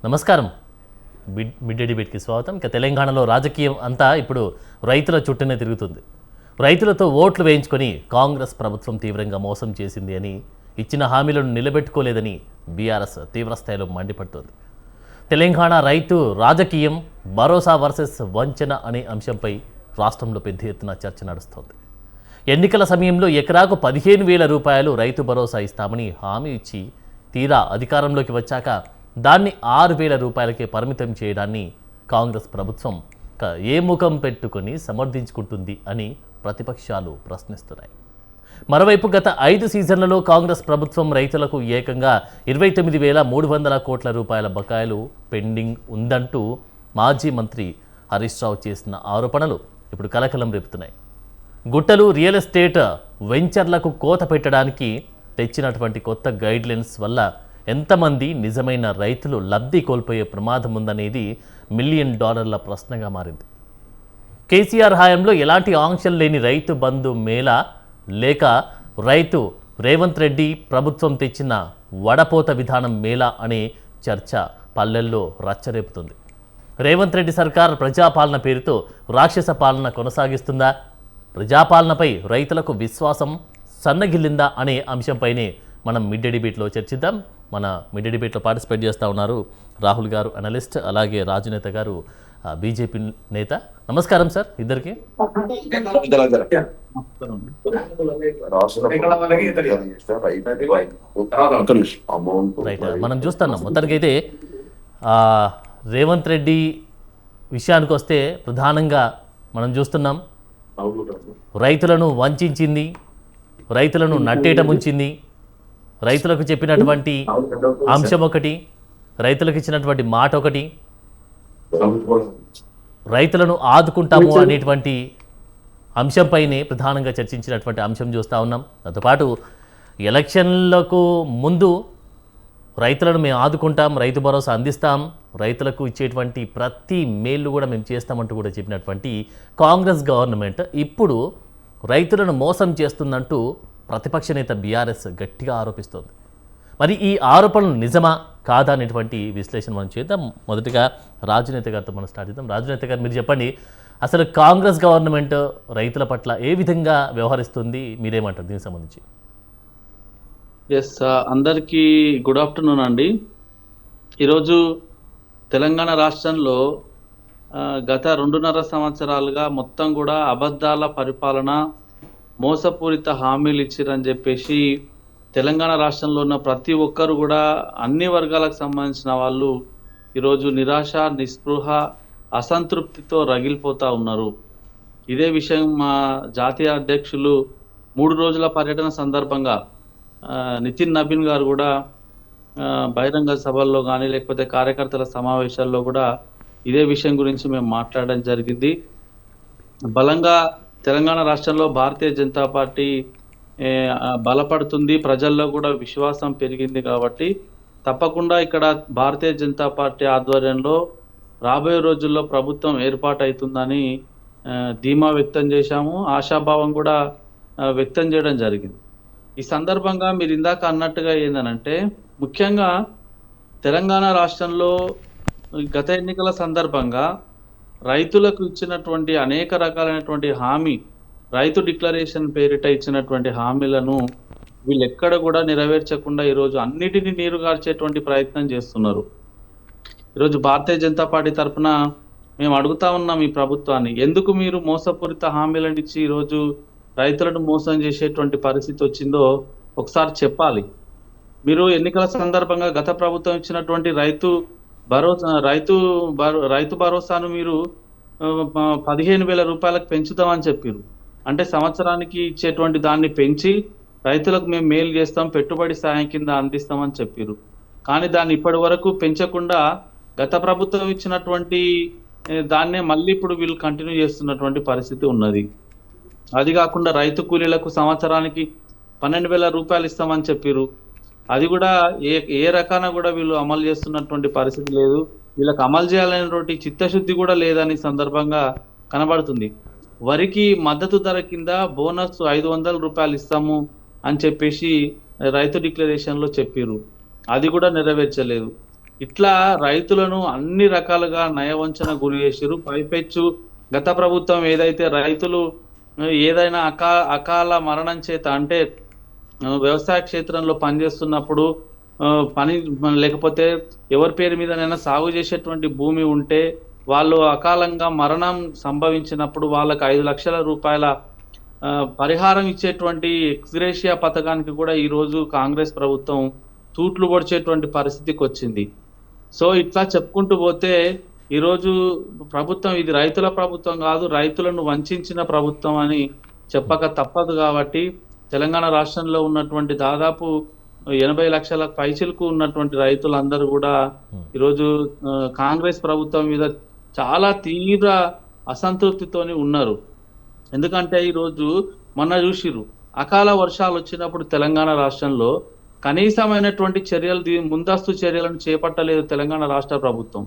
నమస్కారం. Mid day డిబేట్కి స్వాగతం. ఇక తెలంగాణలో రాజకీయం అంతా ఇప్పుడు రైతుల చుట్టూనే తిరుగుతుంది. రైతులతో ఓట్లు వేయించుకొని కాంగ్రెస్ ప్రభుత్వం తీవ్రంగా మోసం చేసింది అని, ఇచ్చిన హామీలను నిలబెట్టుకోలేదని బీఆర్ఎస్ తీవ్రస్థాయిలో మండిపడుతోంది. తెలంగాణ రైతు రాజకీయం భరోసా వర్సెస్ వంచన అనే అంశంపై రాష్ట్రంలో పెద్ద ఎత్తున చర్చ నడుస్తోంది. ఎన్నికల సమయంలో ఎకరాకు 15,000 రూపాయలు రైతు భరోసా ఇస్తామని హామీ ఇచ్చి తీరా అధికారంలోకి వచ్చాక దాన్ని 6,000 రూపాయలకే పరిమితం చేయడాన్ని కాంగ్రెస్ ప్రభుత్వం ఏ ముఖం పెట్టుకొని సమర్థించుకుంటుంది అని ప్రతిపక్షాలు ప్రశ్నిస్తున్నాయి. మరోవైపు గత 5 సీజన్లలో కాంగ్రెస్ ప్రభుత్వం రైతులకు ఏకంగా 29,300 కోట్ల రూపాయల బకాయిలు పెండింగ్ ఉందంటూ మాజీ మంత్రి హరీష్ రావు చేసిన ఆరోపణలు ఇప్పుడు కలకలం రేపుతున్నాయి. గుట్టలు రియల్ ఎస్టేట్ వెంచర్లకు కోత పెట్టడానికి తెచ్చినటువంటి కొత్త గైడ్లైన్స్ వల్ల ఎంతమంది నిజమైన రైతులు లబ్ధి కోల్పోయే ప్రమాదం ఉందనేది $1 మిలియన్ ప్రశ్నగా మారింది. కేసీఆర్ హయాంలో ఎలాంటి ఆంక్షలు లేని రైతు బంధు మేళా లేక రైతు రేవంత్ రెడ్డి ప్రభుత్వం తెచ్చిన వడపోత విధానం మేళా అనే చర్చ పల్లెల్లో రచ్చరేపుతుంది. రేవంత్ రెడ్డి సర్కార్ ప్రజాపాలన పేరుతో రాక్షస పాలన కొనసాగిస్తుందా? ప్రజాపాలనపై రైతులకు విశ్వాసం సన్నగిల్లిందా అనే అంశంపైనే మనం మిడ్ డే డిబేట్లో చర్చిద్దాం. మన మిడ్ డే డిబేట్లో పార్టిసిపేట్ చేస్తూ ఉన్నారు రాహుల్ గారు అనలిస్ట్, అలాగే రాజునేత గారు బీజేపీ నేత. నమస్కారం సార్ ఇద్దరికి. రైట్, మనం చూస్తున్నాం మొత్తానికైతే రేవంత్ రెడ్డి విషయానికి వస్తే ప్రధానంగా మనం చూస్తున్నాం రైతులను వంచింది, రైతులను నట్టేట ముంచింది, రైతులకు చెప్పినటువంటి అంశం ఒకటి, రైతులకు ఇచ్చినటువంటి మాట ఒకటి, రైతులను ఆదుకుంటాము అనేటువంటి అంశంపైనే ప్రధానంగా చర్చించినటువంటి అంశం చూస్తూ ఉన్నాం. దాంతోపాటు ఎలక్షన్లకు ముందు రైతులను మేము ఆదుకుంటాం, రైతు భరోసా అందిస్తాం, రైతులకు ఇచ్చేటువంటి ప్రతి మేలు కూడా మేము చేస్తామంటూ కూడా చెప్పినటువంటి కాంగ్రెస్ గవర్నమెంట్ ఇప్పుడు రైతులను మోసం చేస్తుందంటూ ప్రతిపక్ష నేత బీఆర్ఎస్ గట్టిగా ఆరోపిస్తోంది. మరి ఈ ఆరోపణలు నిజమా కాదా అనేటువంటి విశ్లేషణ మనం చేద్దాం. మొదటిగా రాజునేత గారితో మనం స్టార్ట్ చేద్దాం. రాజునేత గారు, మీరు చెప్పండి, అసలు కాంగ్రెస్ గవర్నమెంట్ రైతుల పట్ల ఏ విధంగా వ్యవహరిస్తుంది, మీరేమంటారు దీనికి సంబంధించి? ఎస్, అందరికీ గుడ్ ఆఫ్టర్నూన్ అండి. ఈరోజు తెలంగాణ రాష్ట్రంలో గత 2.5 సంవత్సరాలుగా మొత్తం కూడా అబద్ధాల పరిపాలన, మోసపూరిత హామీలు ఇచ్చిరని చెప్పేసి తెలంగాణ రాష్ట్రంలో ఉన్న ప్రతి ఒక్కరు కూడా అన్ని వర్గాలకు సంబంధించిన వాళ్ళు ఈరోజు నిరాశ, నిస్పృహ, అసంతృప్తితో రగిలిపోతూ ఉన్నారు. ఇదే విషయం మా జాతీయ అధ్యక్షులు 3 రోజుల పర్యటన సందర్భంగా నితిన్ నబీన్ గారు కూడా బహిరంగ సభల్లో కానీ లేకపోతే కార్యకర్తల సమావేశాల్లో కూడా ఇదే విషయం గురించి మేము మాట్లాడడం జరిగింది. బలంగా తెలంగాణ రాష్ట్రంలో భారతీయ జనతా పార్టీ బలపడుతుంది, ప్రజల్లో కూడా విశ్వాసం పెరిగింది. కాబట్టి తప్పకుండా ఇక్కడ భారతీయ జనతా పార్టీ ఆధ్వర్యంలో రాబోయే రోజుల్లో ప్రభుత్వం ఏర్పాటవుతుందని ధీమా వ్యక్తం చేశాము, ఆశాభావం కూడా వ్యక్తం చేయడం జరిగింది. ఈ సందర్భంగా మీరు ఇందాక అన్నట్టుగా ఏందనంటే, ముఖ్యంగా తెలంగాణ రాష్ట్రంలో గత ఎన్నికల సందర్భంగా రైతులకు ఇచ్చినటువంటి అనేక రకాలైనటువంటి హామీ, రైతు డిక్లరేషన్ పేరిట ఇచ్చినటువంటి హామీలను వీళ్ళు ఎక్కడ కూడా నెరవేర్చకుండా ఈరోజు అన్నిటినీ నీరు గార్చేటువంటి ప్రయత్నం చేస్తున్నారు. ఈరోజు భారతీయ జనతా పార్టీ తరఫున మేము అడుగుతా ఉన్నాం ఈ ప్రభుత్వాన్ని, ఎందుకు మీరు మోసపూరిత హామీలను ఇచ్చి ఈరోజు రైతులను మోసం చేసేటువంటి పరిస్థితి వచ్చిందో ఒకసారి చెప్పాలి. మీరు ఎన్నికల సందర్భంగా గత ప్రభుత్వం ఇచ్చినటువంటి రైతు భరోసాను మీరు 15,000 రూపాయలకు పెంచుతామని చెప్పారు. అంటే సంవత్సరానికి ఇచ్చేటువంటి దాన్ని పెంచి రైతులకు మేము మేలు చేస్తాం, పెట్టుబడి సాయం కింద అందిస్తామని చెప్పారు. కానీ దాన్ని ఇప్పటి వరకు పెంచకుండా గత ప్రభుత్వం ఇచ్చినటువంటి దాన్నే మళ్ళీ ఇప్పుడు వీళ్ళు కంటిన్యూ చేస్తున్నటువంటి పరిస్థితి ఉన్నది. అది కాకుండా రైతు కూలీలకు సంవత్సరానికి 12,000 రూపాయలు ఇస్తామని చెప్పారు. అది కూడా ఏ రకాన కూడా వీళ్ళు అమలు చేస్తున్నటువంటి పరిస్థితి లేదు. వీళ్ళకి అమలు చేయాలనేటువంటి చిత్తశుద్ధి కూడా లేదని సందర్భంగా కనబడుతుంది. వరికి మద్దతు ధర కింద బోనస్ 500 రూపాయలు ఇస్తాము అని చెప్పేసి రైతు డిక్లరేషన్లో చెప్పారు. అది కూడా నెరవేర్చలేదు. ఇట్లా రైతులను అన్ని రకాలుగా నయవంచన గురి చేసిరు. పైపెచ్చు గత ప్రభుత్వం ఏదైతే రైతులు ఏదైనా అకాల మరణం చేత అంటే వ్యవసాయ క్షేత్రంలో పనిచేస్తున్నప్పుడు పని లేకపోతే ఎవరి పేరు మీదనైనా సాగు చేసేటువంటి భూమి ఉంటే వాళ్ళు అకాలంగా మరణం సంభవించినప్పుడు వాళ్ళకి 5 లక్షల రూపాయల పరిహారం ఇచ్చేటువంటి ఎక్స్‌గ్రేషియా పథకానికి కూడా ఈరోజు కాంగ్రెస్ ప్రభుత్వం తూట్లు పొడిచేటువంటి పరిస్థితికి వచ్చింది. సో ఇట్లా చెప్పుకుంటూ పోతే ఈరోజు ప్రభుత్వం ఇది రైతుల ప్రభుత్వం కాదు, రైతులను వంచిన ప్రభుత్వం అని చెప్పక తప్పదు. కాబట్టి తెలంగాణ రాష్ట్రంలో ఉన్నటువంటి దాదాపు 80 లక్షల పైచిలకు ఉన్నటువంటి రైతులందరూ కూడా ఈరోజు కాంగ్రెస్ ప్రభుత్వం మీద చాలా తీవ్ర అసంతృప్తితోని ఉన్నారు. ఎందుకంటే ఈరోజు మొన్న చూసిర్రు అకాల వర్షాలు వచ్చినప్పుడు తెలంగాణ రాష్ట్రంలో కనీసమైనటువంటి ముందస్తు చర్యలను చేపట్టలేదు తెలంగాణ రాష్ట్ర ప్రభుత్వం.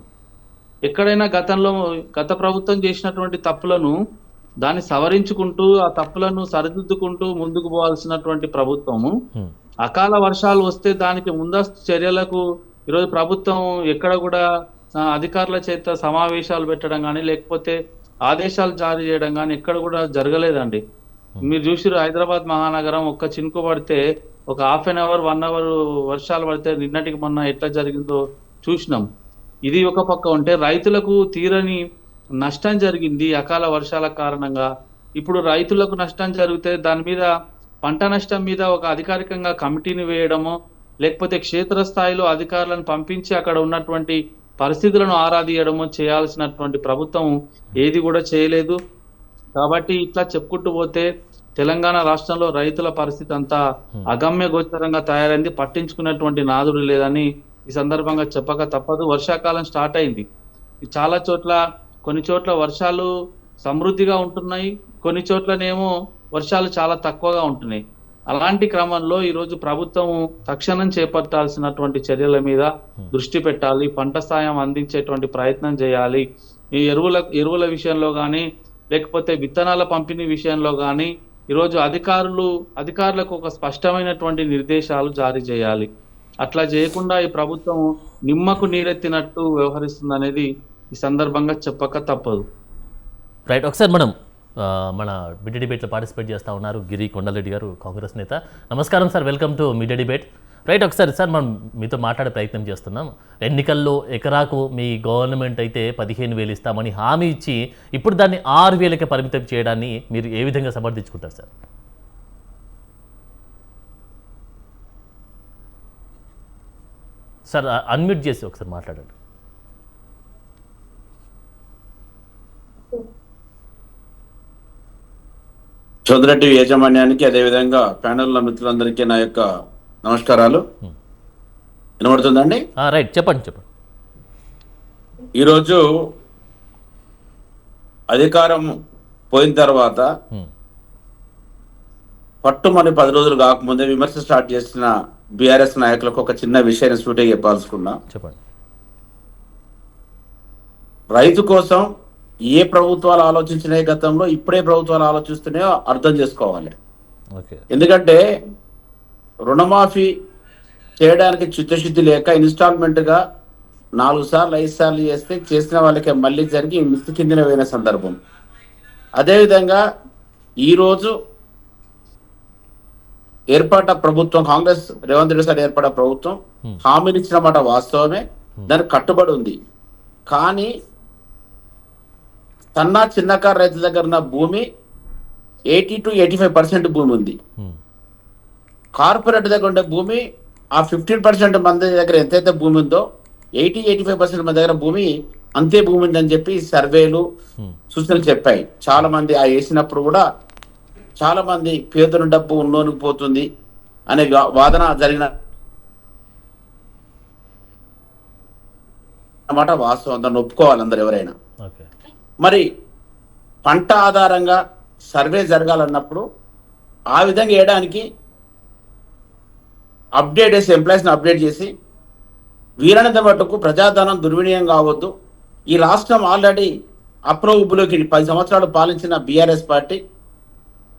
ఎక్కడైనా గత ప్రభుత్వం చేసినటువంటి తప్పులను దాన్ని సవరించుకుంటూ ఆ తప్పులను సరిదిద్దుకుంటూ ముందుకు పోవాల్సినటువంటి ప్రభుత్వము అకాల వర్షాలు వస్తే దానికి ముందస్తు చర్యలకు ఈరోజు ప్రభుత్వం ఎక్కడ కూడా అధికారుల చేత సమావేశాలు పెట్టడం కానీ లేకపోతే ఆదేశాలు జారీ చేయడం కానీ ఎక్కడ కూడా జరగలేదండి. మీరు చూసిరు హైదరాబాద్ మహానగరం ఒక్క చినుకు పడితే ఒక హాఫ్ అన్ అవర్ 1 అవర్ వర్షాలు పడితే నిన్నటికి మొన్న ఎట్లా జరిగిందో చూసినాం. ఇది ఒక పక్క ఉంటే రైతులకు తీరని నష్టం జరిగింది అకాల వర్షాల కారణంగా. ఇప్పుడు రైతులకు నష్టం జరిగితే దాని మీద పంట నష్టం మీద ఒక అధికారికంగా కమిటీని వేయడము లేకపోతే క్షేత్రస్థాయిలో అధికారులను పంపించి అక్కడ ఉన్నటువంటి పరిస్థితులను ఆరాధియడము చేయాల్సినటువంటి ప్రభుత్వం ఏది కూడా చేయలేదు. కాబట్టి ఇట్లా చెప్పుకుంటూ పోతే తెలంగాణ రాష్ట్రంలో రైతుల పరిస్థితి అంతా అగమ్య గోచరంగా తయారైంది. పట్టించుకున్నటువంటి నాదుడు లేదని ఈ సందర్భంగా చెప్పక తప్పదు. వర్షాకాలం స్టార్ట్ అయింది. చాలా చోట్ల కొన్ని చోట్ల వర్షాలు సమృద్ధిగా ఉంటున్నాయి, కొన్ని చోట్లనేమో వర్షాలు చాలా తక్కువగా ఉంటున్నాయి. అలాంటి క్రమంలో ఈరోజు ప్రభుత్వం తక్షణం చేపట్టాల్సినటువంటి చర్యల మీద దృష్టి పెట్టాలి, పంట సాయం అందించేటువంటి ప్రయత్నం చేయాలి. ఈ ఎరువుల విషయంలో కానీ లేకపోతే విత్తనాల పంపిణీ విషయంలో కానీ ఈరోజు అధికారులకు ఒక స్పష్టమైనటువంటి నిర్దేశాలు జారీ చేయాలి. అట్లా చేయకుండా ఈ ప్రభుత్వం నిమ్మకు నీరెత్తినట్టు వ్యవహరిస్తుంది అనేది ఈ సందర్భంగా చెప్పక తప్పదు. రైట్, ఒకసారి మనం మన మీడియా డిబేట్లో పార్టిసిపేట్ చేస్తూ ఉన్నారు గిరి కొండలరెడ్డి గారు, కాంగ్రెస్ నేత. నమస్కారం sir, welcome to media debate. Right, ఒకసారి సార్ మనం మీతో మాట్లాడే ప్రయత్నం చేస్తున్నాం. ఎన్నికల్లో ఎకరాకు మీ గవర్నమెంట్ అయితే 15,000 ఇస్తామని హామీ ఇచ్చి ఇప్పుడు దాన్ని 6,000కి పరిమితం చేయడాన్ని మీరు ఏ విధంగా సమర్థించుకుంటారు సార్? సార్ అన్మ్యూట్ చేసి ఒకసారి మాట్లాడండి. చంద్రటి యాజమాన్యానికి అదేవిధంగా ప్యానెల్ మిత్రులందరికీ నా యొక్క నమస్కారాలు. వినబడుతుందండి? రైట్, చెప్పండి. ఈరోజు అధికారం పోయిన తర్వాత పట్టుమని 10 రోజులు కాకముందే విమర్శ స్టార్ట్ చేసిన బీఆర్ఎస్ నాయకులకు ఒక చిన్న విషయాన్ని సూటిగా చెప్పాల్సుకున్నా. చెప్పండి. రైతు కోసం ఏ ప్రభుత్వాలు ఆలోచించినాయి గతంలో, ఇప్పుడే ప్రభుత్వాలు ఆలోచిస్తున్నాయో అర్థం చేసుకోవాలి. ఎందుకంటే రుణమాఫీ చేయడానికి చిత్తశుద్ధి లేక ఇన్స్టాల్మెంట్ గా 4 సార్లు 5 సార్లు చేసిన వాళ్ళకి మళ్ళీ జరిగి మిస్తి కిందిన పోయిన సందర్భం. అదేవిధంగా ఈరోజు ఏర్పడ్డ ప్రభుత్వం, కాంగ్రెస్ రేవంత్ రెడ్డి సార్ ఏర్పడ్డ ప్రభుత్వం హామీలు ఇచ్చిన మాట వాస్తవమే, దానికి కట్టుబడి ఉంది. కానీ చిన్నకారు రైతుల దగ్గర ఉన్న భూమి 80 to 85% భూమి ఉంది. కార్పొరేట్ దగ్గర ఉండే భూమి ఆ 15% మంది దగ్గర ఎంతైతే భూమి ఉందో 80-85% మంది దగ్గర భూమి అంతే భూమి ఉందని చెప్పి సర్వేలు సూచనలు చెప్పాయి. చాలా మంది ఆ వేసినప్పుడు కూడా చాలా మంది పేదల డబ్బు ఉన్నోనికి పోతుంది అనే వాదన జరిగిన మాట వాస్తవం, దాన్ని ఒప్పుకోవాలి అందరు ఎవరైనా. మరి పంట ఆధారంగా సర్వే జరగాలన్నప్పుడు ఆ విధంగా వేయడానికి అప్డేట్ చేసి ఎంప్లాయీస్ని అప్డేట్ చేసి వీలైనంత మటుకు ప్రజాధనం దుర్వినియోగం కావద్దు. ఈ రాష్ట్రం ఆల్రెడీ అప్రూవ్లోకి 10 సంవత్సరాలు పాలించిన బీఆర్ఎస్ పార్టీ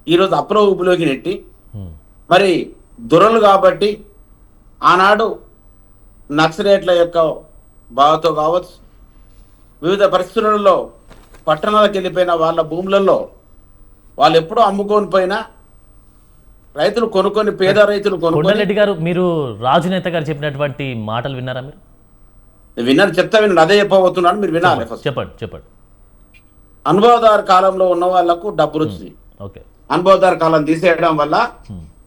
ఈరోజు అప్రూవ్లోకి నెట్టి మరి దొరలు కాబట్టి ఆనాడు నక్సలైట్ల యొక్క బావతో కావచ్చు, వివిధ పరిస్థితులలో పట్టణాలకు వెళ్ళిపోయిన వాళ్ళ భూములలో వాళ్ళు ఎప్పుడూ అమ్ముకొని పోయినా రైతులు కొనుక్కొని, పేద రైతులు కొనుక్కొని. కొండలరెడ్డి గారు, మీరు రాజు నేత గారు చెప్పినటువంటి మాటలు విన్నారా మీరు? విన్నారు, చెప్తా వినండి, అదే చెప్పబోతున్నాను, మీరు వినాలి. ఫస్ట్ చెప్పండి. అనుభవదారు కాలంలో ఉన్న వాళ్ళకు డబ్బులు వచ్చింది. ఓకే. అనుభవదారు కాలం తీసేయడం వల్ల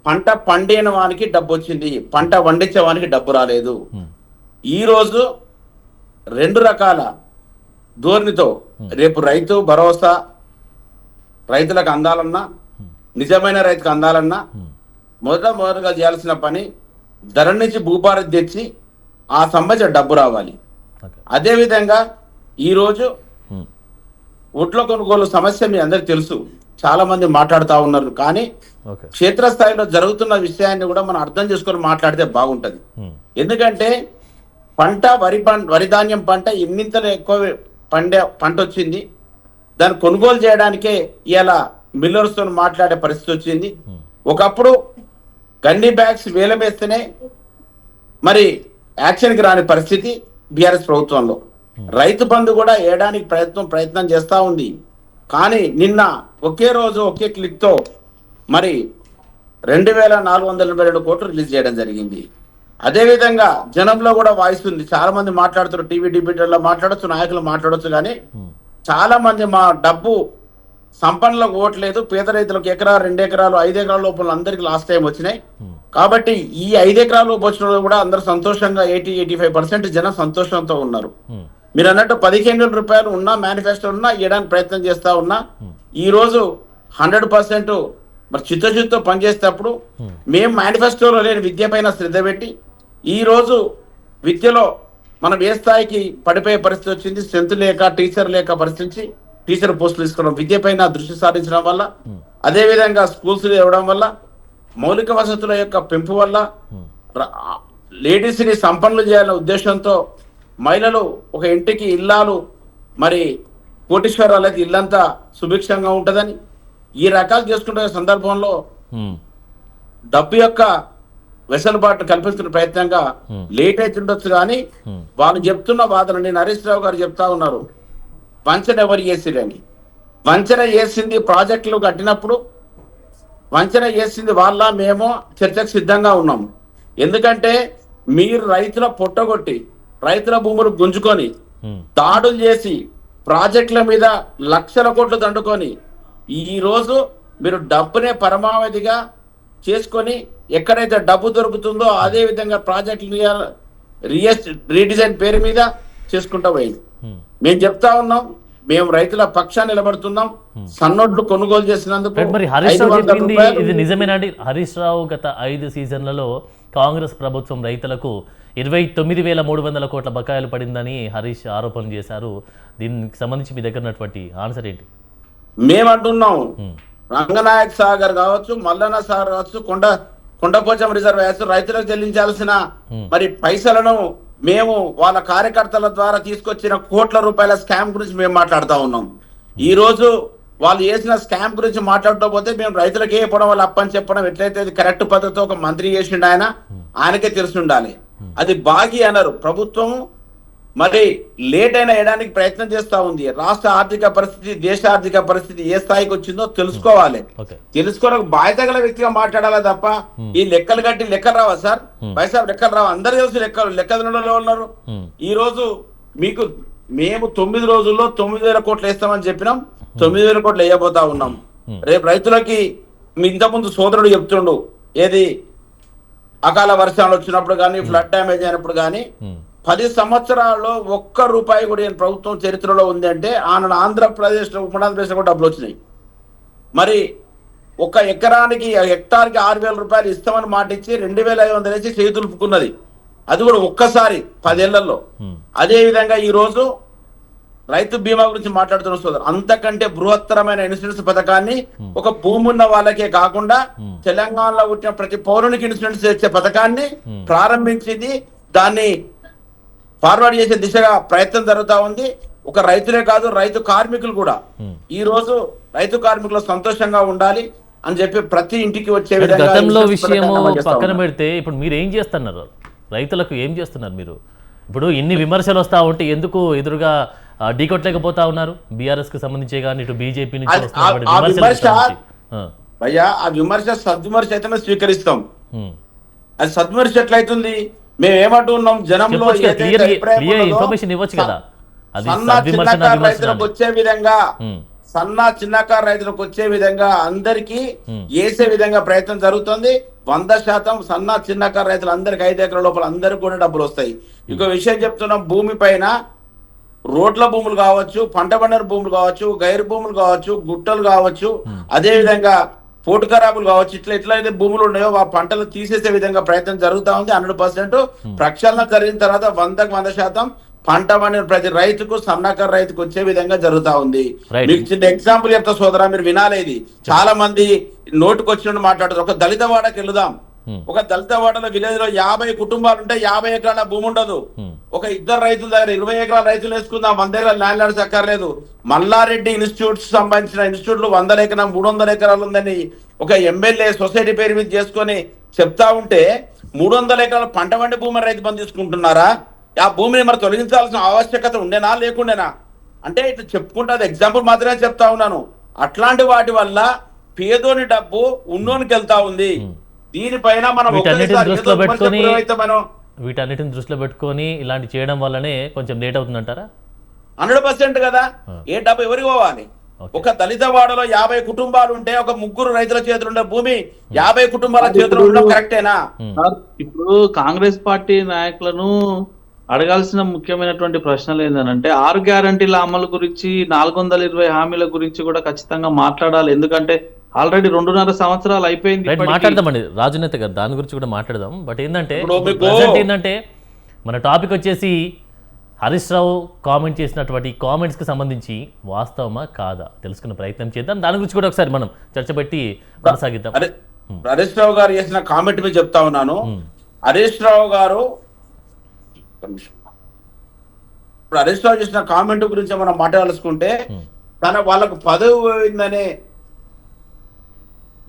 పంట పండిన వానికి డబ్బు వచ్చింది, పంట వండించే వానికి డబ్బు రాలేదు. ఈ రోజు రెండు రకాల ధోరణితో రేపు రైతు భరోసా రైతులకు అందాలన్నా, నిజమైన రైతుకు అందాలన్నా మొదటగా చేయాల్సిన పని ధర నుంచి భూభారతి తెచ్చి ఆ సంబంధించిన డబ్బు రావాలి. అదేవిధంగా ఈరోజు ఒడ్ల కొనుగోలు సమస్య మీ అందరికి తెలుసు, చాలా మంది మాట్లాడుతూ ఉన్నారు. కానీ క్షేత్రస్థాయిలో జరుగుతున్న విషయాన్ని కూడా మనం అర్థం చేసుకొని మాట్లాడితే బాగుంటది. ఎందుకంటే వరి ధాన్యం పంట ఎన్నింతలు ఎక్కువ పంట వచ్చింది, దాన్ని కొనుగోలు చేయడానికే ఇలా మిల్లర్స్తో మాట్లాడే పరిస్థితి వచ్చింది. ఒకప్పుడు గండి బ్యాగ్స్ వేలం వేస్తేనే మరి యాక్షన్కి రాని పరిస్థితి బీఆర్ఎస్ ప్రభుత్వంలో. రైతు బంధు కూడా వేయడానికి ప్రయత్నం చేస్తూ ఉంది. కానీ నిన్న ఒకే రోజు ఒకే క్లిక్తో మరి 2,482 కోట్లు రిలీజ్ చేయడం జరిగింది. అదేవిధంగా జనంలో కూడా వాయిస్ ఉంది, చాలా మంది మాట్లాడుతున్నారు, టీవీ డిబేటర్లో మాట్లాడచ్చు, నాయకులు మాట్లాడచ్చు. కానీ చాలా మంది మా డబ్బు సంపన్నులకు ఓట్లేదు, పేద రైతులకు ఎకరా 2 ఎకరాలు 5 ఎకరాల లోపల అందరికి లాస్ట్ టైం వచ్చినాయి. కాబట్టి ఈ 5 ఎకరాల లోపు వచ్చిన కూడా అందరూ సంతోషంగా 80-85% జనం సంతోషంతో ఉన్నారు. మీరు అన్నట్టు 15,000 రూపాయలు ఉన్నా, మేనిఫెస్టో ఉన్నా ఇవ్వడానికి ప్రయత్నం చేస్తా ఉన్నా. ఈ రోజు 100% మరి చిత్తశుద్ధితో పనిచేసేటప్పుడు మేము మేనిఫెస్టోలో లేని విద్య పైన శ్రద్ధ పెట్టి ఈ రోజు విద్యలో మనం ఏ స్థాయికి పడిపోయే పరిస్థితి వచ్చింది, స్ట్రెంత్ లేక టీచర్ లేక పరిస్థితి, టీచర్ పోస్టులు తీసుకోవడం, విద్య పైన దృష్టి సారించడం వల్ల, అదేవిధంగా స్కూల్స్ ఇవ్వడం వల్ల, మౌలిక వసతుల యొక్క పెంపు వల్ల, లేడీస్ని సంపన్నులు చేయాలనే ఉద్దేశంతో మహిళలు ఒక ఇంటికి ఇల్లాలు మరి కోటీశ్వరాలు అయితే ఇల్లంతా సుభిక్షంగా ఉంటుందని ఈ రకాలు చేసుకుంటున్న సందర్భంలో డబ్బు యొక్క వెసులుబాటు కల్పిస్తున్న ప్రయత్నంగా లేట్ అవుతుండొచ్చు. కానీ వాళ్ళు చెప్తున్న వాదన, నేను హరీష్ రావు గారు చెప్తా ఉన్నారు, వంచన ఎవరు చేసిరని. వంచన చేసింది ప్రాజెక్టులు కట్టినప్పుడు వంచన చేసింది వాళ్ళ మేము చర్చకు సిద్ధంగా ఉన్నాము. ఎందుకంటే మీరు రైతుల పొట్టగొట్టి రైతుల భూములు గుంజుకొని దాడులు చేసి ప్రాజెక్టుల మీద లక్షల కోట్లు దండుకొని ఈ రోజు మీరు డబ్బునే పరమావధిగా చేసుకొని ఎక్కడైతే డబ్బు దొరుకుతుందో అదే విధంగా ప్రాజెక్టులు రీడిజైన్ పేరు మీద చేసుకుంటా పోయింది. మేము చెప్తా ఉన్నాం, మేము రైతుల పక్షాన్ని నిలబడుతున్నాం. సన్నోడ్లు కొనుగోలు చేసినందుకు మరి హరీష్ రావు చెప్పింది ఇది నిజమేనండి? హరీష్ రావు గత 5 సీజన్లలో కాంగ్రెస్ ప్రభుత్వం రైతులకు 29,300 కోట్ల బకాయిలు పడిందని హరీష్ ఆరోపణలు చేశారు. దీనికి సంబంధించి మీ దగ్గర ఉన్నటువంటి ఆన్సర్ ఏంటి? మేమంటున్నాం, రంగనాయక్ సాగర్ కావచ్చు, మల్లన్న సాగర్ కావచ్చు, కొండపోచం రిజర్వాయర్స్ రైతులకు చెల్లించాల్సిన మరి పైసలను మేము వాళ్ళ కార్యకర్తల ద్వారా తీసుకొచ్చిన కోట్ల రూపాయల స్కామ్ గురించి మేము మాట్లాడుతూ ఉన్నాం. ఈ రోజు వాళ్ళు చేసిన స్కామ్ గురించి మాట్లాడకపోతే మేము రైతులకు ఏ చెప్పడం వాళ్ళు అప్పని చెప్పడం ఎట్లయితే అది కరెక్ట్ పద్ధతితో ఒక మంత్రి చేసిండు ఆయనకే తెలిసి ఉండాలి. అది బాగి అన్నారు. ప్రభుత్వం మరి లేట్ అయినా వేయడానికి ప్రయత్నం చేస్తా ఉంది. రాష్ట్ర ఆర్థిక పరిస్థితి, దేశ ఆర్థిక పరిస్థితి ఏ స్థాయికి వచ్చిందో తెలుసుకోవాలి. తెలుసుకోవడానికి బాధ్యత గల వ్యక్తిగా మాట్లాడాలి తప్ప ఈ లెక్కలు కట్టి లెక్కలు రావా సార్? పైసా లెక్కలు రావా? అందరూ తెలుసు లెక్కలు ఉన్నారు. ఈ రోజు మీకు మేము 9 రోజుల్లో 9,000 కోట్లు వేస్తామని చెప్పినాం, 9,000 కోట్లు వేయబోతా ఉన్నాం. రేపు రైతులకి మీ ఇంతకుముందు సోదరుడు చెప్తుండు, ఏది అకాల వర్షాలు వచ్చినప్పుడు కానీ, ఫ్లడ్ డ్యామేజ్ అయినప్పుడు కానీ 10 సంవత్సరాల్లో ఒక్క రూపాయి కూడా ప్రభుత్వం చరిత్రలో ఉంది అంటే ఆనాడు ఆంధ్రప్రదేశ్లో, ఉమ్మడి కూడా డబ్బులు వచ్చినాయి. మరి ఒక ఎకరానికి హెక్టార్కి 6,000 రూపాయలు ఇస్తామని మాట ఇచ్చి 2,500 వేసి చేయి తులుపుకున్నది. అది కూడా ఒక్కసారి 10 ఏళ్లలో. అదే విధంగా ఈ రోజు రైతు బీమా గురించి మాట్లాడుతున్న సోదరు, అంతకంటే బృహత్తరమైన ఇన్సూరెన్స్ పథకాన్ని ఒక భూమి ఉన్న వాళ్ళకే కాకుండా తెలంగాణలో పుట్టిన ప్రతి పౌరునికి ఇన్సూరెన్స్ చేసే పథకాన్ని ప్రారంభించింది. దాన్ని ఫార్వర్డ్ చేసే దిశగా ప్రయత్నం జరుగుతూ ఉంది. ఒక రైతులే కాదు, రైతు కార్మికులు కూడా ఈ రోజు రైతు కార్మికులు సంతోషంగా ఉండాలి అని చెప్పి ప్రతి ఇంటికి వచ్చే విధంగా గతంలో విషయము పక్కన పెడితే ఇప్పుడు మీరు ఏం చేస్తున్నారు? రైతులకు ఏం చేస్తున్నారు మీరు? ఇప్పుడు ఇన్ని విమర్శలు వస్తూ ఉంటే ఎందుకు ఎదురుగా ఢీకొట్టలేకపోతా ఉన్నారు? బీఆర్ఎస్కి సంబంధించే కానీ ఇటు బీజేపీ నుంచి వస్తున్నటువంటి విమర్శలకు సంబంధించి. భయ్యా ఆ విమర్శ సద్విమర్శ అయితే మేము స్వీకరిస్తాం. అది సద్విమర్శ ఎట్లయితుంది? మేము ఏమంటున్నాం, జనంలో ఇన్ఫర్మేషన్ ఇవ్వచ్చు కదా, అది సన్న చిన్నకారు రైతులకు వచ్చే విధంగా చిన్నకారు రైతులకు వచ్చే విధంగా అందరికీ వేసే విధంగా ప్రయత్నం జరుగుతుంది. 100% సన్న చిన్నకారు రైతులు అందరికి 5 ఎకరాల లోపల అందరికి కూడా డబ్బులు వస్తాయి. ఇంకో విషయం చెప్తున్నాం, భూమి పైన రోడ్ల భూములు కావచ్చు, పంట పండిన భూములు కావచ్చు, గైరు భూములు కావచ్చు, గుట్టలు కావచ్చు, అదే విధంగా పోటు ఖరాబులు కావచ్చు, ఎట్లయితే భూములు ఉన్నాయో ఆ పంటలు తీసేసే విధంగా ప్రయత్నం జరుగుతా ఉంది. 100% ప్రక్షాళన జరిగిన తర్వాత 100% పంట పండిన ప్రతి రైతుకు సన్నకారు రైతుకు వచ్చే విధంగా జరుగుతా ఉంది. మీకు చిన్న ఎగ్జాంపుల్ చెప్తా సోదరా, మీరు వినాలేది. చాలా మంది నోటుకు వచ్చినట్టు మాట్లాడుతారు. ఒక దళిత వాడకి వెళ్దాం. ఒక దళిత వాడలో విలేజ్ లో 50 కుటుంబాలు ఉంటే 50 ఎకరాల భూమి ఉండదు. ఒక 2 రైతుల దగ్గర 20 ఎకరాల రైతులు వేసుకుందాం, 100 ఎకరాల ల్యాండ్ లార్డ్స్ అక్కర్లేదు. మల్లారెడ్డి ఇన్స్టిట్యూట్స్ సంబంధించిన ఇన్స్టిట్యూట్లు 100 ఎకరాలు 300 ఎకరాలు ఉందని ఒక ఎమ్మెల్యే సొసైటీ పేరు మీద చేసుకొని చెప్తా ఉంటే 300 ఎకరాల పంట పండి భూమి రైతు బంధు తీసుకుంటున్నారా? ఆ భూమిని మరి తొలగించాల్సిన ఆవశ్యకత ఉండేనా లేకుండేనా? అంటే ఇట్లా చెప్పుకుంటే అది ఎగ్జాంపుల్ మాత్రమే చెప్తా ఉన్నాను. అట్లాంటి వాటి వల్ల పేదోని డబ్బు ఉన్నోనికి వెళ్తా ఉంది. దీనిపైన మనం వీటన్నిటిని దృష్టిలో పెట్టుకొని ఇలాంటి చేయడం వల్లనే కొంచెం లేట్ అవుతుందంటారా? 100% కదా. ఏ డబ్బు ఎవరికి పోవాలి? ఒక దళిత వాడలో 50 కుటుంబాలు ఉంటే ఒక 3 రైతుల చేతులు ఉండే భూమి 50 కుటుంబాల చేతులు ఉండడం కరెక్టేనా? ఇప్పుడు కాంగ్రెస్ పార్టీ నాయకులను అడగాల్సిన ముఖ్యమైనటువంటి ప్రశ్నలు ఏంటంటే 6 గ్యారంటీల అమలు గురించి, 420 హామీల గురించి కూడా ఖచ్చితంగా మాట్లాడాలి. ఎందుకంటే ఆల్రెడీ 2.5 సంవత్సరాలు అయిపోయింది. మాట్లాడదామండి రాజనేత గారు, దాని గురించి కూడా మాట్లాడదాం. బట్ ఏంటంటే మన టాపిక్ వచ్చేసి హరీష్ రావు కామెంట్ చేసినటువంటి కామెంట్స్కి సంబంధించి వాస్తవమా కాదా తెలుసుకునే ప్రయత్నం చేద్దాం. దాని గురించి కూడా ఒకసారి మనం చర్చ పెట్టి కొనసాగిద్దాం. హరీష్ రావు గారు చేసిన కామెంట్ మీద చెప్తా ఉన్నాను. హరీష్ రావు గారు ఇప్పుడు హరీష్ రావు చేసిన కామెంట్ గురించి మనం మాట్లాడాల్సుకుంటే వాళ్ళకు పదవి పోయిందనే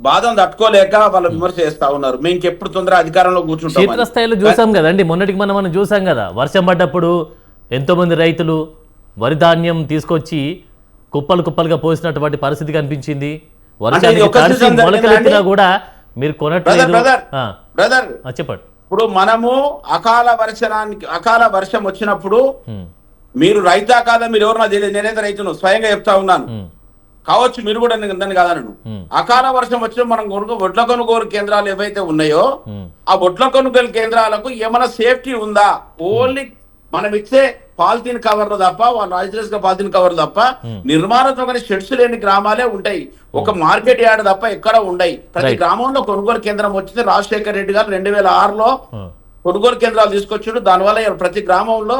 బాధను తట్టుకోలేక వాళ్ళు విమర్శ చేస్తా ఉన్నారు. మేము ఇంకెప్పుడు తొందర అధికారంలో కూర్చుంటాం. క్షేత్రస్థాయిలో చూసాం కదండి, మొన్నటికి మనం చూసాం కదా, వర్షం పడ్డప్పుడు ఎంతో మంది రైతులు వరి ధాన్యం తీసుకొచ్చి కుప్పలు కుప్పలుగా పోసినటువంటి పరిస్థితి కనిపించింది. వర్షానికి మొలకలెత్తినా కూడా మీరు కొనట్లేదు. చెప్పండి. ఇప్పుడు మనము అకాల వర్షం వచ్చినప్పుడు మీరు రైతా కాదా, మీరు ఎవరన్నా తెలియదు, నేనైతే రైతును స్వయంగా చెప్తా ఉన్నాను. కావచ్చు మీరు కూడా దాన్ని కాదనను. అకాల వర్షం వచ్చిన మనం వడ్ల కొనుగోలు కేంద్రాలు ఏవైతే ఉన్నాయో ఆ వడ్ల కొనుగోలు కేంద్రాలకు ఏమైనా సేఫ్టీ ఉందా? ఓన్లీ మనం ఇచ్చే పాలిథిన్ కవర్లు తప్ప, నాచురల్స్ గా పాలిథిన్ కవర్లు తప్ప నిర్మాణాత్మక షెడ్స్ లేని గ్రామాలే ఉంటాయి. ఒక మార్కెట్ యార్డ్ తప్ప ఎక్కడ ఉండయి. ప్రతి గ్రామంలో కొనుగోలు కేంద్రం వచ్చింది. రాజశేఖర్ రెడ్డి గారు 2006లో కొనుగోలు కేంద్రాలు తీసుకొచ్చాడు. దానివల్ల ప్రతి గ్రామంలో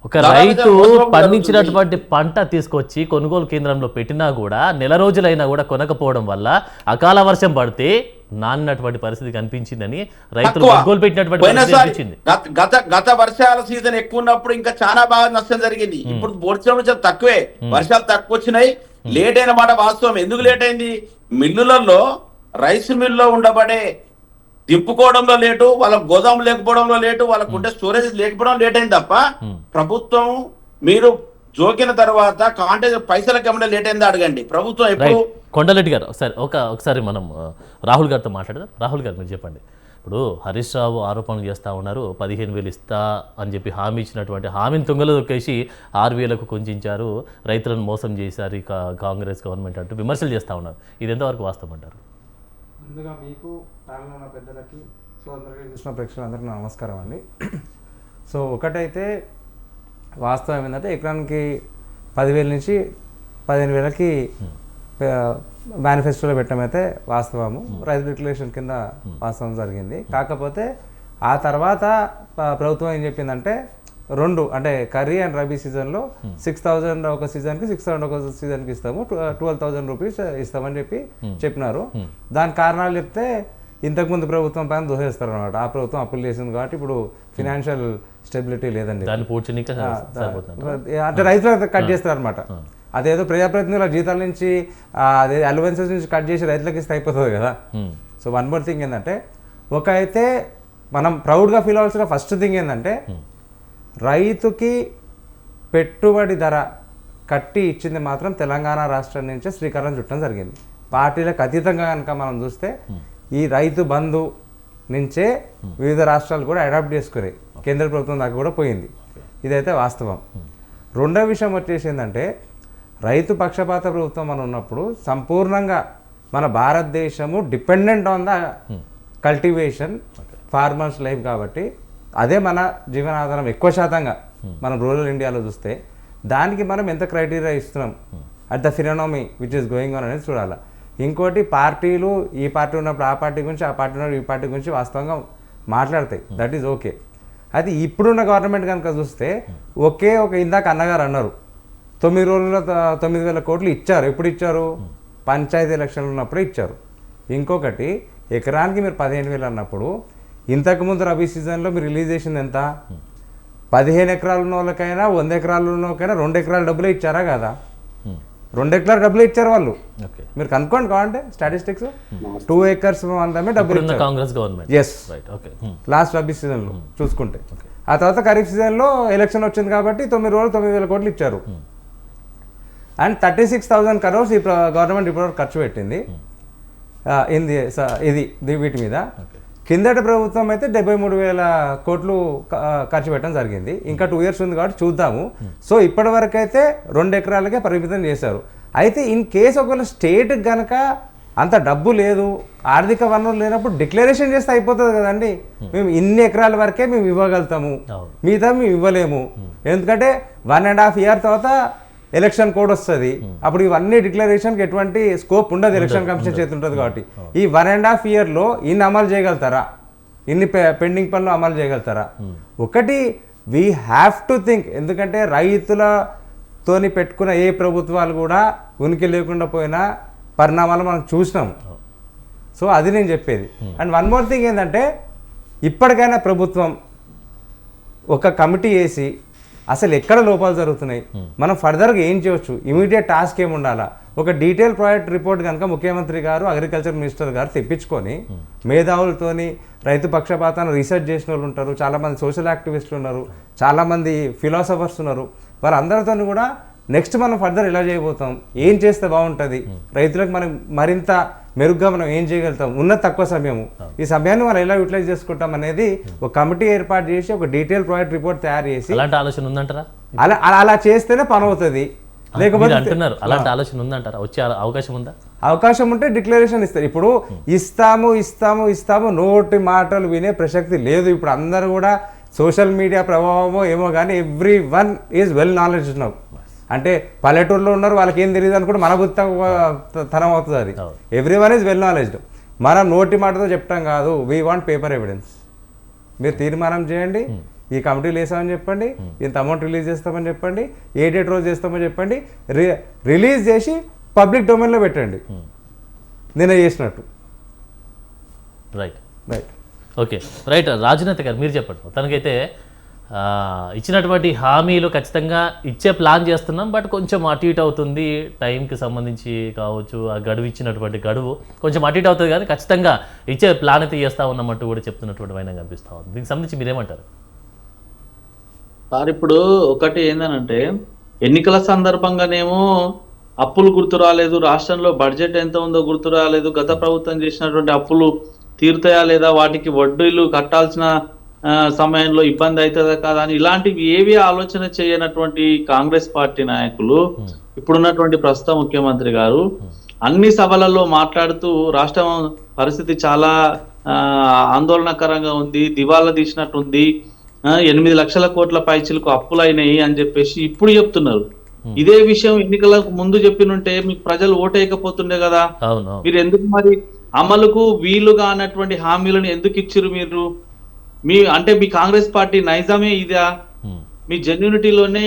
ఒక రైతు పండించినటువంటి పంట తీసుకొచ్చి కొనుగోలు కేంద్రంలో పెట్టినా కూడా నెల రోజులైనా కూడా కొనకపోవడం వల్ల అకాల వర్షం పడితే నాన్నటువంటి పరిస్థితి కనిపించిందని రైతులు కొనుగోలు పెట్టినటువంటి పరిస్థితి. గత వర్షాల సీజన్ ఎక్కువ ఉన్నప్పుడు ఇంకా చాలా బాగా నష్టం జరిగింది. ఇప్పుడు వర్షం తక్కువే, వర్షాలు తక్కువ వచ్చినాయి. లేట్ అయిన మాట వాస్తవం. ఎందుకు లేట్ అయింది? మిల్లులలో రైస్ మిల్లులో ఉండబడే దింపుకోవడంలో లేటు, వాళ్ళ గోదాములు లేకపోవడంలో లేటు, వాళ్ళకు ఉండే స్టోరేజ్ లేకపోవడం లేట్ అయింది తప్ప ప్రభుత్వం మీరు జోకిన తర్వాత కాంటే పైసలకి ఏమైనా లేట్ అయిందా అడగండి. ప్రభుత్వం ఎప్పుడు. కొండలరెడ్డి గారు ఒకసారి మనం రాహుల్ గారితో మాట్లాడదాం. రాహుల్ గారు మీరు చెప్పండి. ఇప్పుడు హరీష్ రావు ఆరోపణలు చేస్తూ ఉన్నారు, 15,000 ఇస్తా అని చెప్పి హామీ ఇచ్చినటువంటి హామీని తుంగలో దొక్కేసి 6,000కు కొంచారు, రైతులను మోసం చేశారు ఇక కాంగ్రెస్ గవర్నమెంట్ అంటూ విమర్శలు చేస్తూ ఉన్నారు. ఇది ఎంతవరకు వాస్తవం అంటారు? ముందుగా మీకు ప్యానెల్ ఉన్న పెద్దలకి, సో అందరికీ చూసిన ప్రేక్షకులందరికీ నమస్కారం అండి. సో ఒకటైతే వాస్తవం ఏంటంటే ఎకరానికి 10,000 నుంచి 15,000కి మేనిఫెస్టోలో పెట్టమైతే వాస్తవము. రైతు డిక్లరేషన్ కింద వాస్తవం జరిగింది. కాకపోతే ఆ తర్వాత ప్రభుత్వం ఏం చెప్పిందంటే 2 అంటే ఖరీ అండ్ రబీ సీజన్లో 6,000 ఒక సీజన్కి, 6,000 ఒక సీజన్కి ఇస్తాము, 12,000 రూపీస్ ఇస్తామని చెప్పినారు. దాని కారణాలు చెప్తే ఇంతకుముందు ప్రభుత్వం పైన దోసేస్తారు అనమాట. ఆ ప్రభుత్వం అప్పులు చేసింది కాబట్టి ఇప్పుడు ఫినాన్షియల్ స్టెబిలిటీ లేదండి, అంటే రైతులకు కట్ చేస్తారు అనమాట. అదేదో ప్రజాప్రతినిధుల జీతాల నుంచి అదే అలవెన్సెస్ నుంచి కట్ చేసి రైతులకు ఇస్తే అయిపోతుంది కదా. సో వన్ మోర్ థింగ్ ఏంటంటే, ఒక అయితే మనం ప్రౌడ్గా ఫీల్ అవ్వాల్సిన ఫస్ట్ థింగ్ ఏంటంటే రైతుకి పెట్టుబడి ధర కట్టి ఇచ్చింది మాత్రం తెలంగాణ రాష్ట్రం నుంచే శ్రీకారం చుట్టడం జరిగింది. పార్టీలకు అతీతంగా కనుక మనం చూస్తే ఈ రైతు బంధు నుంచే వివిధ రాష్ట్రాలు కూడా అడాప్ట్ చేసుకుని కేంద్ర ప్రభుత్వం దాకా కూడా పోయింది. ఇదైతే వాస్తవం. రెండో విషయం వచ్చేసి ఏంటంటే రైతు పక్షపాత ప్రభుత్వం మనం ఉన్నప్పుడు సంపూర్ణంగా మన భారతదేశము dependent on the cultivation farmers life కాబట్టి అదే మన జీవనాధారం ఎక్కువ శాతంగా మనం రూరల్ ఇండియాలో చూస్తే దానికి మనం ఎంత క్రైటీరియా ఇస్తున్నాం at the phenomena which is going on అనేది చూడాలి. ఇంకోటి పార్టీలు ఈ పార్టీ ఉన్నప్పుడు ఆ పార్టీ గురించి, ఆ పార్టీ ఉన్నప్పుడు ఈ పార్టీ గురించి వాస్తవంగా మాట్లాడతాయి, దట్ ఈజ్ ఓకే. అది ఇప్పుడున్న గవర్నమెంట్ కనుక చూస్తే ఒక ఇందాక అన్నగారు అన్నారు 9 రోజుల్లో 9,000 కోట్లు ఇచ్చారు. ఎప్పుడు ఇచ్చారు? పంచాయతీ ఎలక్షన్లు ఉన్నప్పుడే ఇచ్చారు. ఇంకొకటి ఎకరానికి మీరు 15,000 అన్నప్పుడు ఇంతకుముందు రబీ సీజన్లో మీరు రిలీజ్ చేసింది ఎంత? 15 ఎకరాలు ఉన్న వాళ్ళకైనా 100 ఎకరాలు ఉన్న వాళ్ళకైనా 2 ఎకరాల డబ్బులే ఇచ్చారా కదా? 2 ఎకరాల డబ్బులే ఇచ్చారు వాళ్ళు. మీరు కనుక్కోండి కావాలంటే స్టాటిస్టిక్స్. 2 acres మాత్రమే డబ్బులు ఇచ్చారు Congress government. Yes, last rabi సీజన్లో చూసుకుంటే. ఆ తర్వాత ఖరీఫ్ సీజన్లో ఎలక్షన్ వచ్చింది కాబట్టి 9 రోజులు 9,000 కోట్లు ఇచ్చారు. అండ్ 36,000 crores ఈ గవర్నమెంట్ ఇప్పటివరకు ఖర్చు పెట్టింది వీటి మీద. కిందటి ప్రభుత్వం అయితే 73,000 కోట్లు ఖర్చు పెట్టడం జరిగింది. ఇంకా 2 years ఉంది కాబట్టి చూద్దాము. సో ఇప్పటి వరకు అయితే 2 ఎకరాలకే పరిమితం చేశారు. అయితే ఇన్ కేసు ఒకవేళ స్టేట్ కనుక అంత డబ్బు లేదు, ఆర్థిక వనరులు లేనప్పుడు డిక్లరేషన్ చేస్తే అయిపోతుంది కదండి. మేము ఇన్ని ఎకరాల వరకే మేము ఇవ్వగలుగుతాము, మిగతా మేము ఇవ్వలేము. ఎందుకంటే 1.5 year తర్వాత ఎలక్షన్ కోడ్ వస్తుంది. అప్పుడు ఇవన్నీ డిక్లరేషన్కి ఎటువంటి స్కోప్ ఉండదు, ఎలక్షన్ కమిషన్ చేతి ఉంటుంది కాబట్టి. ఈ 1.5 yearలో ఇన్ని అమలు చేయగలుగుతారా? ఇన్ని పెండింగ్ పనులు అమలు చేయగలుగుతారా? ఒకటి వీ హ్యావ్ టు థింక్. ఎందుకంటే రైతులతోని పెట్టుకున్న ఏ ప్రభుత్వాలు కూడా ఉనికి లేకుండా పోయిన పరిణామాలు మనం చూసినాం. సో అది నేను చెప్పేది. అండ్ వన్ మోర్ థింగ్ ఏంటంటే ఇప్పటికైనా ప్రభుత్వం ఒక కమిటీ వేసి అసలు ఎక్కడ లోపాలు జరుగుతున్నాయి, మనం ఫర్దర్గా ఏం చేయవచ్చు, ఇమీడియట్ టాస్క్ ఏమి ఉండాలా, ఒక డీటెయిల్ ప్రాజెక్ట్ రిపోర్ట్ కనుక ముఖ్యమంత్రి గారు, అగ్రికల్చర్ మినిస్టర్ గారు తెప్పించుకొని మేధావులతోని రైతు పక్షపాతాన్ని రీసెర్చ్ చేసిన వాళ్ళు ఉంటారు, చాలామంది సోషల్ యాక్టివిస్టులు ఉన్నారు, చాలామంది ఫిలాసఫర్స్ ఉన్నారు, వాళ్ళందరితో కూడా నెక్స్ట్ మనం ఫర్దర్ ఎలా చేయబోతాం, ఏం చేస్తే బాగుంటుంది, రైతులకు మనం మరింత మెరుగ్గా మనం ఏం చేయగలుగుతాం, ఉన్న తక్కువ సమయము, ఈ సమయాన్ని మనం ఎలా యూటిలైజ్ చేసుకుంటాం అనేది ఒక కమిటీ ఏర్పాటు చేసి ఒక డీటెయిల్ ప్రాజెక్ట్ రిపోర్ట్ తయారు చేసి అలాంటి ఆలోచన ఉందంటారా? అలా చేస్తేనే పని అవుతుంది. లేకపోతే అంటున్నారు అలాంటి ఆలోచన ఉందంటారా? వచ్చే అవకాశం ఉందా? అవకాశం ఉంటే డిక్లరేషన్ ఇస్తారు. ఇప్పుడు ఇస్తాము నోటి మాటలు వినే ప్రసక్తి లేదు. ఇప్పుడు అందరూ కూడా సోషల్ మీడియా ప్రభావమో ఏమో కానీ every one is well knowledge now. అంటే పల్లెటూరులో ఉన్నారు, వాళ్ళకి ఏం తెలియదు అనుకుంటే మన తనం అవుతుంది. అది every one is well knowledged. మనం నోటి మాటతో చెప్తాం కాదు, వీ వాంట్ పేపర్ ఎవిడెన్స్. మీరు తీర్మానం చేయండి, ఈ కమిటీలు వేసామని చెప్పండి, ఇంత అమౌంట్ రిలీజ్ చేస్తామని చెప్పండి, ఏ డేట్ రోజు చేస్తామని చెప్పండి, రిలీజ్ చేసి పబ్లిక్ డొమైన్లో పెట్టండి నేను చేసినట్టు. Right right okay right. Rajaneta గారు మీరు చెప్పండి. తనకైతే ఇచ్చినటువంటి హామీలు ఖచ్చితంగా ఇచ్చే ప్లాన్ చేస్తున్నాం, బట్ కొంచెం అటు ఇటు అవుతుంది, టైంకి సంబంధించి కావచ్చు, ఆ గడువు ఇచ్చినటువంటి గడువు కొంచెం అటు ఇటు అవుతుంది, కానీ ఖచ్చితంగా ఇచ్చే ప్లాన్ అయితే చేస్తూ ఉన్నామంటూ కూడా చెప్తున్నటువంటి వైన కనిపిస్తూ ఉంది. దీనికి సంబంధించి మీరేమంటారు సార్? ఇప్పుడు ఒకటి ఏందనంటే ఎన్నికల సందర్భంగానేమో అప్పులు గుర్తు రాలేదు, రాష్ట్రంలో బడ్జెట్ ఎంత ఉందో గుర్తు రాలేదు, గత ప్రభుత్వం చేసినటువంటి అప్పులు తీరుతాయా లేదా, వాటికి వడ్డీలు కట్టాల్సిన సమయంలో ఇబ్బంది అవుతుందా కాదా అని ఇలాంటివి ఏవి ఆలోచన చేయనటువంటి కాంగ్రెస్ పార్టీ నాయకులు ఇప్పుడున్నటువంటి ప్రస్తుత ముఖ్యమంత్రి గారు అన్ని సభలలో మాట్లాడుతూ రాష్ట్రం పరిస్థితి చాలా ఆందోళనకరంగా ఉంది, దివాలా తీసినట్టుంది, 8 లక్షల కోట్ల పైచిలకు అప్పులైనాయి అని చెప్పేసి ఇప్పుడు చెప్తున్నారు. ఇదే విషయం ఎన్నికలకు ముందు చెప్పినుంటే మీకు ప్రజలు ఓటేయకపోతుండే కదా. మీరు ఎందుకు మరి అమలుకు వీలుగా అన్నటువంటి హామీలను ఎందుకు ఇచ్చిరు మీరు? మీ కాంగ్రెస్ పార్టీ నైజమే ఇదా? మీ జెన్యూనిటీలోనే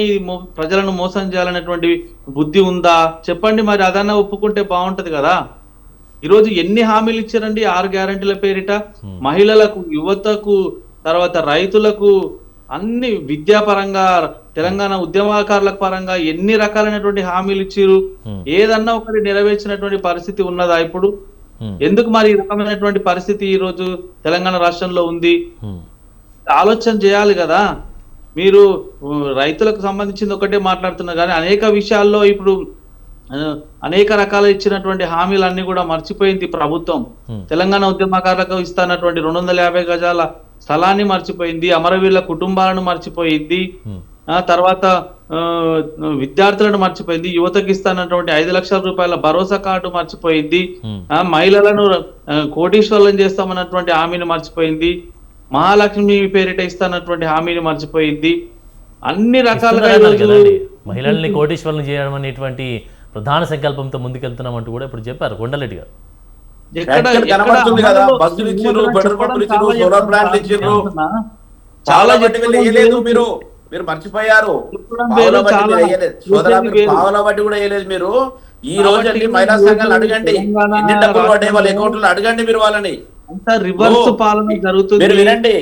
ప్రజలను మోసం చేయాలనేటువంటి బుద్ధి ఉందా? చెప్పండి మరి, అదన్నా ఒప్పుకుంటే బాగుంటది కదా. ఈరోజు ఎన్ని హామీలు ఇచ్చారండి 6 గ్యారంటీల పేరిట? మహిళలకు, యువతకు, తర్వాత రైతులకు, అన్ని విద్యాపరంగా, తెలంగాణ ఉద్యమకారుల పరంగా ఎన్ని రకాలైనటువంటి హామీలు ఇచ్చిరు? ఏదన్నా ఒకటి నెరవేర్చినటువంటి పరిస్థితి ఉన్నదా ఇప్పుడు? ఎందుకు మరి ఈ రకమైనటువంటి పరిస్థితి ఈ రోజు తెలంగాణ రాష్ట్రంలో ఉంది? ఆలోచన చేయాలి కదా. మీరు రైతులకు సంబంధించింది ఒకటే మాట్లాడుతున్నారు కానీ అనేక విషయాల్లో ఇప్పుడు అనేక రకాల ఇచ్చినటువంటి హామీలన్నీ కూడా మర్చిపోయింది ప్రభుత్వం. తెలంగాణ ఉద్యమకారులకు ఇస్తున్నటువంటి 250 గజాల స్థలాన్ని మర్చిపోయింది, అమరవీరుల కుటుంబాలను మర్చిపోయింది, తర్వాత విద్యార్థులను మర్చిపోయింది, యువతకి ఇస్తున్నటువంటి 5 లక్షల రూపాయల భరోసా కార్డు మర్చిపోయింది, మహిళలను కోటీశ్వరులను చేస్తామన్నటువంటి హామీని మర్చిపోయింది, మహాలక్ష్మి పేరిట ఇస్తున్నటువంటి హామీని మర్చిపోయింది. అన్ని రకాలుగా మహిళల్ని కోటీశ్వరులను చేయడం అనేటువంటి ప్రధాన సంకల్పంతో ముందుకెళ్తున్నామంటూ కూడా ఇప్పుడు చెప్పారు కొండలరెడ్డి గారు. చాలా మీరు మర్చిపోయారు. పావుల బట్టి కూడా వేయలేదు మీరు. ఈ రోజు మహిళా సంఘాలు అడగండి, ఎన్ని డబ్బులు పడ్డాయి వాళ్ళ అకౌంట్లో అడగండి మీరు వాళ్ళని. రివర్స్ పాలన జరుగుతుంది. మీరు వినండి,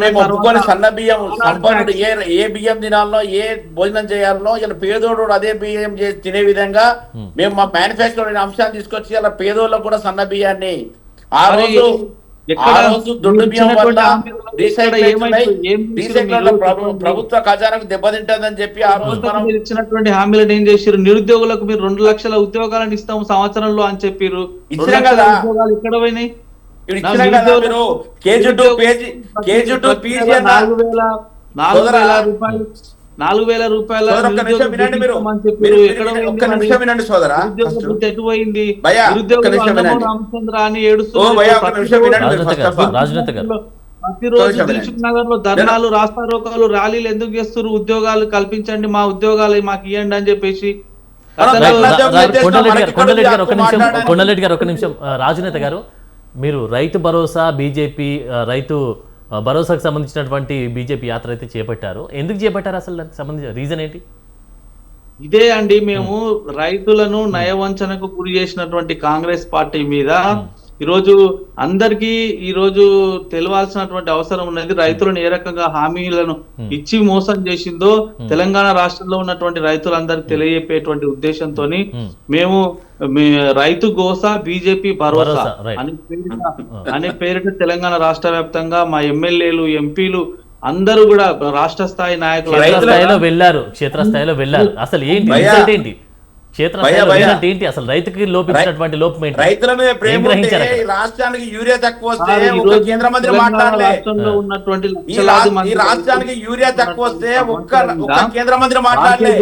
మేము ఒప్పుకొని సన్న బియ్యం సంపన్నుడు ఏ బియ్యం తినాలనో ఏ భోజనం చేయాలనో ఇలా పేదోడు అదే బియ్యం తినే విధంగా మేము మా మేనిఫెస్టో అంశాన్ని తీసుకొచ్చి ఇలా పేదోళ్ళకు కూడా సన్న బియ్యాన్ని ఆ రోజు దొడ్డు బియ్యం వల్ల ప్రభుత్వ ఖజానాకు దెబ్బతింటుందని చెప్పి ఆ రోజు మనం ఇచ్చినటువంటి హామీలను ఏం చేశారు? నిరుద్యోగులకు మీరు 2 లక్షల ఉద్యోగాలను ఇస్తాము సంవత్సరంలో అని చెప్పారు. ఇచ్చినా కదా, ఇక్కడ పోయినాయి. మీరు కేజీ టు పీజీ 4,000 రూపాయల సోదరా ఎటుపోయింది? ప్రతిరోజు దిల్సుఖ్ నగర్ లో ధర్నాలు, రాస్తారోకాలు, ర్యాలీలు ఎందుకు చేస్తారు? ఉద్యోగాలు కల్పించండి, మా ఉద్యోగాలు మాకు ఇవ్వండి అని చెప్పేసి. కొండలరెడ్డి గారు ఒక నిమిషం. రాజనేత గారు, మీరు రైతు భరోసా బీజేపీ రైతు భరోసాకు సంబంధించినటువంటి బీజేపీ యాత్ర అయితే చేపట్టారు. ఎందుకు చేపట్టారు? అసలు దానికి సంబంధించిన రీజన్ ఏంటి? ఇదే అండి, మేము రైతులను నయవంచనకు గురి చేసినటువంటి కాంగ్రెస్ పార్టీ మీద ఈరోజు అందరికీ ఈరోజు తెలియాల్సినటువంటి అవసరం ఉన్నది. రైతులను ఏ రకంగా హామీలను ఇచ్చి మోసం చేసిందో తెలంగాణ రాష్ట్రంలో ఉన్నటువంటి రైతులందరికీ తెలియజెప్పేటువంటి ఉద్దేశంతో మేము రైతు గోసా బీజేపీ భరోసా అనే పేరిట తెలంగాణ రాష్ట్ర వ్యాప్తంగా మా ఎమ్మెల్యేలు, ఎంపీలు అందరూ కూడా రాష్ట్ర స్థాయి నాయకులు క్షేత్రస్థాయిలో వెళ్ళారు. అసలు ఏంటి రిజల్ట్ ఏంటి? ఏంటి అసలు రైతుకి లోపించినటువంటి లోపం ఏంటి? రైతుల మీద ప్రేమ ఉంటే రాష్ట్రానికి యూరియా తక్కువ వస్తే ఒక్క కేంద్ర మంత్రి మాట్లాడలే. ఈ రాష్ట్రానికి యూరియా తక్కువ వస్తే ఒక్క కేంద్ర మంత్రి మాట్లాడలే.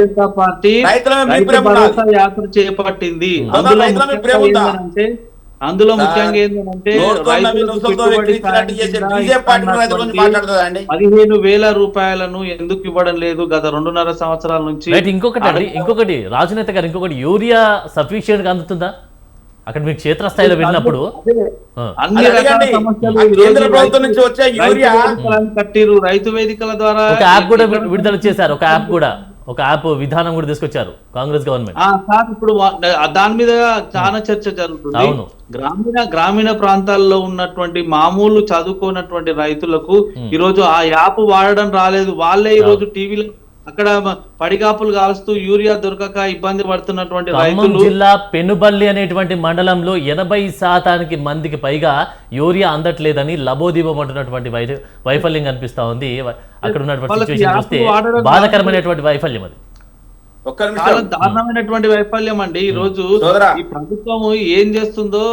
రైతుల మీద మీ ప్రేమ యాత్ర చేపట్టింది. అందులో ముఖ్యంగా ఏంటంటే 15,000 రూపాయలను ఎందుకు ఇవ్వడం లేదు గత 2.5 సంవత్సరాల నుంచి? ఇంకొకటి రాజనేత గారు, ఇంకొకటి యూరియా సఫిషియెంట్ గా అందుతుందా అక్కడ మీకు క్షేత్రస్థాయిలో వెళ్ళినప్పుడు? అన్ని రకాల సమస్యలు కట్టిరు. రైతు వేదికల ద్వారా ఒక యాప్ కూడా విడుదల చేశారు. ఒక యాప్ విధానం కూడా తీసుకొచ్చారు కాంగ్రెస్ గవర్నమెంట్. ఇప్పుడు దాని మీద చాలా చర్చ జరుగుతుంది. గ్రామీణ ప్రాంతాల్లో ఉన్నటువంటి మామూలు చదువుకున్నటువంటి రైతులకు ఈరోజు ఆ యాప్ వాడడం రాలేదు. వాళ్ళే ఈరోజు టీవీలో అక్కడ పడిగాపులు కాలుస్తూ యూరియా దొరకక ఇబ్బంది పడుతున్నటువంటి రైతులు. జిల్లా పెనుబల్లి అనేటువంటి మండలంలో 80% మందికి పైగా యూరియా అందట్లేదని లబోదీపమంటున్నటువంటి వైఫల్యం కనిపిస్తా ఉంది. అక్కడ ఉన్నటువంటి సిచ్యువేషన్ చూస్తే బాధాకరమైనటువంటి వైఫల్యం, అది చాలా దారుణమైనటువంటి వైఫల్యం అండి. ఈ రోజు ఈ ప్రభుత్వం ఏం చేస్తుందో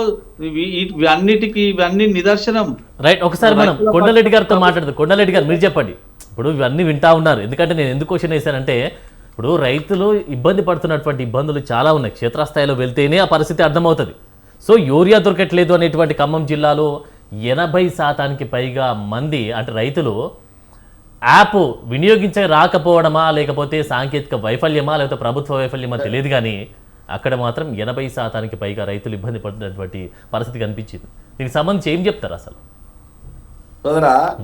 ఇవన్నీ నిదర్శనం. రైట్, ఒకసారి మనం కొండలరెడ్డి గారితో మాట్లాడదు. కొండలరెడ్డి గారు, మీరు చెప్పండి. ఇప్పుడు ఇవన్నీ వింటా ఉన్నారు. ఎందుకంటే నేను ఎందుకు క్వశ్చన్ వేశానంటే, ఇప్పుడు రైతులు ఇబ్బంది పడుతున్నటువంటి ఇబ్బందులు చాలా ఉన్నాయి. క్షేత్రస్థాయిలో వెళ్తేనే ఆ పరిస్థితి అర్థమవుతుంది. సో యూరియా దొరకట్లేదు అనేటువంటి ఖమ్మం జిల్లాలో 80% పైగా మంది అంటే రైతులు యాప్ వినియోగించ రాకపోవడమా, లేకపోతే సాంకేతిక వైఫల్యమా, లేకపోతే ప్రభుత్వ వైఫల్యమా తెలియదు, కానీ అక్కడ మాత్రం 80% పైగా రైతులు ఇబ్బంది పడుతున్నటువంటి పరిస్థితి కనిపించింది. దీనికి సంబంధించి ఏం చెప్తారు అసలు?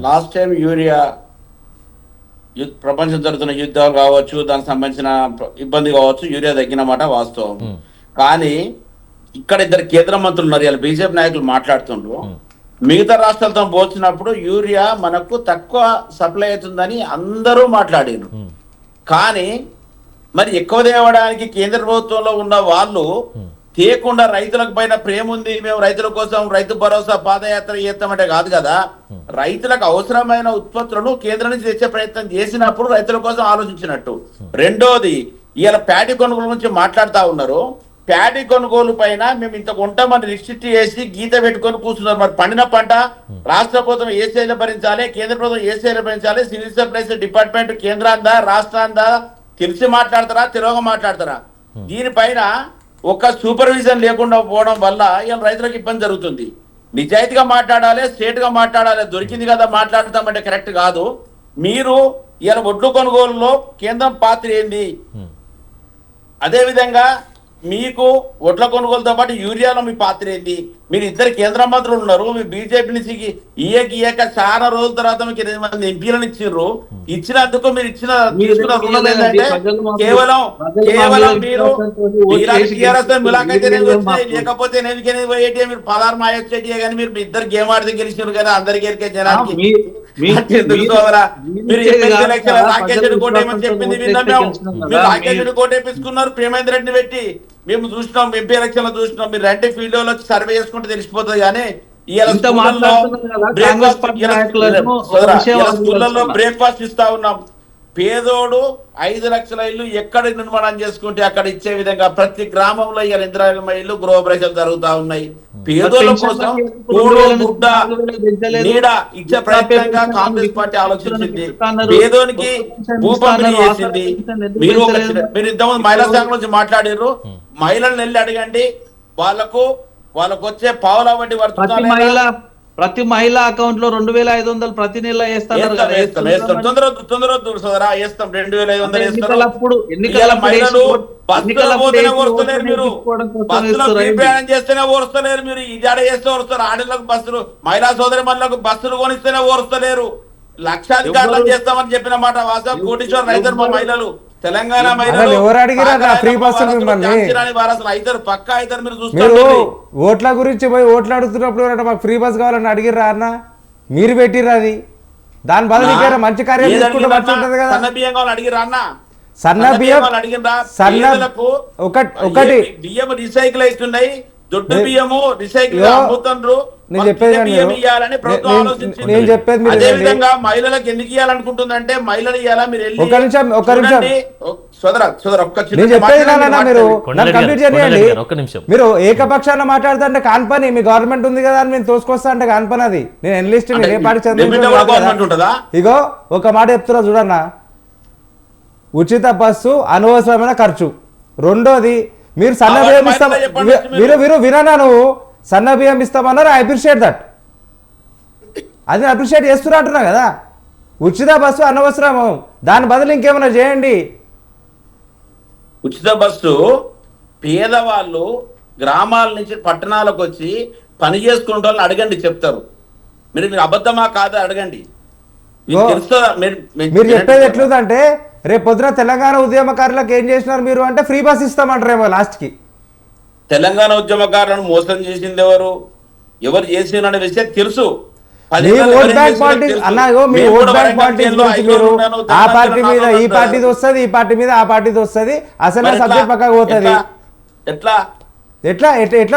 లాస్ట్ టైం యూరియా ప్రపంచం జరుగుతున్న యుద్ధాలు కావచ్చు, దానికి సంబంధించిన ఇబ్బంది కావచ్చు, యూరియా తగ్గినమాట వాస్తవం. కానీ ఇక్కడ 2 కేంద్ర మంత్రులు ఉన్నారు, ఇలా బీజేపీ నాయకులు మాట్లాడుతుండ్రు. మిగతా రాష్ట్రాలతో పోల్చినప్పుడు యూరియా మనకు తక్కువ సప్లై అవుతుందని అందరూ మాట్లాడారు. కానీ మరి ఎక్కువ తేవడానికి కేంద్ర ప్రభుత్వంలో ఉన్న వాళ్ళు తేకుండా రైతులకు పైన ప్రేమ ఉంది, మేము రైతుల కోసం రైతు భరోసా పాదయాత్ర చేస్తామంటే కాదు కదా. రైతులకు అవసరమైన ఉత్పత్తులను కేంద్రం నుంచి తెచ్చే ప్రయత్నం చేసినప్పుడు రైతుల కోసం ఆలోచించినట్టు. రెండోది, ఇవాళ ప్యాడీ కొనుగోలు గురించి మాట్లాడుతా ఉన్నారు. ప్యాడీ కొనుగోలు పైన మేము ఇంత కొంటామని రిస్ట్రిక్ట్ చేసి గీత పెట్టుకొని కూర్చున్నారు. మరి పండిన పంట రాష్ట్ర ప్రభుత్వం ఏ స్థాయిలో భరించాలి, కేంద్ర ప్రభుత్వం ఏ స్థాయిలో భరించాలి, సివిల్ సప్లైస్ డిపార్ట్మెంట్ కేంద్రాందా రాష్ట్రాందా తెలిసి మాట్లాడతారా, తెలియక మాట్లాడతారా? దీనిపైన ఒక సూపర్విజన్ లేకుండా పోవడం వల్ల ఇలా రైతులకు ఇబ్బంది జరుగుతుంది. నిజాయితీగా మాట్లాడాలి, స్ట్రేట్ గా మాట్లాడాలి. దొరికింది కదా మాట్లాడతామంటే కరెక్ట్ కాదు. మీరు ఇలా ఒడ్లు కొనుగోలులో కేంద్రం పాత్ర ఏంది? అదే విధంగా మీకు ఒడ్ల కొనుగోలుతో పాటు యూరియాలో మీ పాత్ర ఏంది? మీరు ఇద్దరు కేంద్ర మంత్రులు ఉన్నారు. మీ బీజేపీ నుంచి ఇయ్యక చాలా రోజుల తర్వాత మీకు 8 మంది ఎంపీలను ఇచ్చిర్రు. ఇచ్చినందుకు మీరు తీసుకున్న రుణం ఏంటంటే కేవలం మీరు ములాకైతే లేకపోతే మీరు 16 మాయొచ్చేటి కానీ మీరు ఇద్దరు గేమ్ ఆడితే గెలిచినారు కదా. అందరికి గెలికే జనానికి మీరు రాకేష్ రెడ్డి కోట ఏమని చెప్పింది విన్నాం మేము. మీరు రాకేష్ రెడ్డి కోట వేపించుకున్నారు ప్రేమేంద్ర రెడ్డిని పెట్టి. మేము చూసినాం, ఎంపీ ఎలక్షన్ లో చూసినాం. మీరు రెండే ఫీల్డ్ లో సర్వే చేసుకుంటే తెలిసిపోతుంది. కానీ స్కూళ్ళలో బ్రేక్ఫాస్ట్ ఇస్తా ఉన్నాం. పేదోడు 5 లక్షల ఇల్లు ఎక్కడ నిర్మాణం చేసుకుంటే అక్కడ ఇచ్చే విధంగా ప్రతి గ్రామంలో ఇవాళ ఇందిరామ ఇల్లు గృహప్రవేశాలు జరుగుతా ఉన్నాయి. పేదోళ్ళ కోసం కూడు గుడ్డ నీడ ఇచ్చే ప్రయత్నంగా కాంగ్రెస్ పార్టీ ఆలోచించింది. పేదోనికి భూ పంపిణీ చేసింది. మీరు ఇంతకుముందు మహిళా సంఘం నుంచి మాట్లాడారు. మహిళలను వెళ్ళి అడగండి, వాళ్ళకు వచ్చే పావుల వడ్డీ ప్రతి మహిళ అకౌంట్ లో 2500 ప్రతి నెల వేస్తారు. తొందరొద్దు సోదరా, వేస్తాం 2500 ప్రయాణం చేస్తేనే ఓర్స్తలేరు. మీరు ఇది ఆడ చేస్తే ఓరుస్తారు. ఆడలకు బస్సులు, మహిళా సోదరి మనులకు బస్సులు కొనిస్తేనే ఓర్స్తలేరు. లక్షాధికారులు చేస్తామని చెప్పిన మాట వాస్తవం. కోటీశ్వర రైతులు మా మహిళలు, తెలంగాణ మహిళలు పక్కా అవుతారు. మీరు చూస్తారు ఓట్ల గురించి పోయి ఓట్లు అడుగుతున్నప్పుడు మాకు ఫ్రీ బస్ కావాలని అడిగిర్రా అన్న? మీరు పెట్టిర్రు అది. దాని బదులు మంచి కార్యం చేసుకుంటే మంచి ఉంటది కదా. సన్న బియ్యం కావాలని అడిగిర్రా అన్న? సన్న బియ్యం ఒకటి బియ్యం రీసైకిల్ అవుతున్నాయి. దొడ్డు బియ్యము రీసైకిల్ అమ్ముతుండ్రు. నేను చెప్పేది అదే విధంగా మహిళలకు ఎందుకు ఇవ్వాలనుకుంటుందంటే మహిళలు ఇవ్వాలా? మీరు ఒక నిమిషం మీరు ఏకపక్షాన మాట్లాడుతుంటే కాన్పని మీ గవర్నమెంట్ ఉంది కదా అని మేము తోసుకొస్తా అంటే కాన్పని అది. నేను ఎన్లిస్ట్ ఇగో ఒక మాట చెప్తున్నా చూడన్న. ఉచిత బస్సు అనవసరమైన ఖర్చు. రెండోది, మీరు సన్న బియ్యం ఇస్తాం, వినన్నా నువ్వు సన్న బియ్యం ఇస్తామన్నారు. I appreciate that. అది అప్రిషియేట్ చేస్తున్నా అంటున్నా కదా. ఉచిత బస్సు అనవసరము, దాని బదులు ఇంకేమైనా చేయండి. ఉచిత బస్సు పేదవాళ్ళు గ్రామాల నుంచి పట్టణాలకు వచ్చి పని చేసుకునే వాళ్ళని అడగండి, చెప్తారు. మీరు అబద్ధమా కాదా అడగండి. మీరు చెప్పేది ఎట్లుందంటే రేపు పొద్దున తెలంగాణ ఉద్యమకారులకు ఏం చేసినారు మీరు అంటే ఫ్రీ బస్ ఇస్తామంటారేమో లాస్ట్ కి. తెలంగాణ ఉద్యమకారులను మోసం చేసింది ఎవరు చేసిన విషయం తెలుసు. ఆ పార్టీ మీద ఈ పార్టీది వస్తుంది, ఈ పార్టీ మీద ఆ పార్టీది వస్తుంది. అసలు సబ్జెక్ట్ పక్కకు పోతుంది. ఎట్లా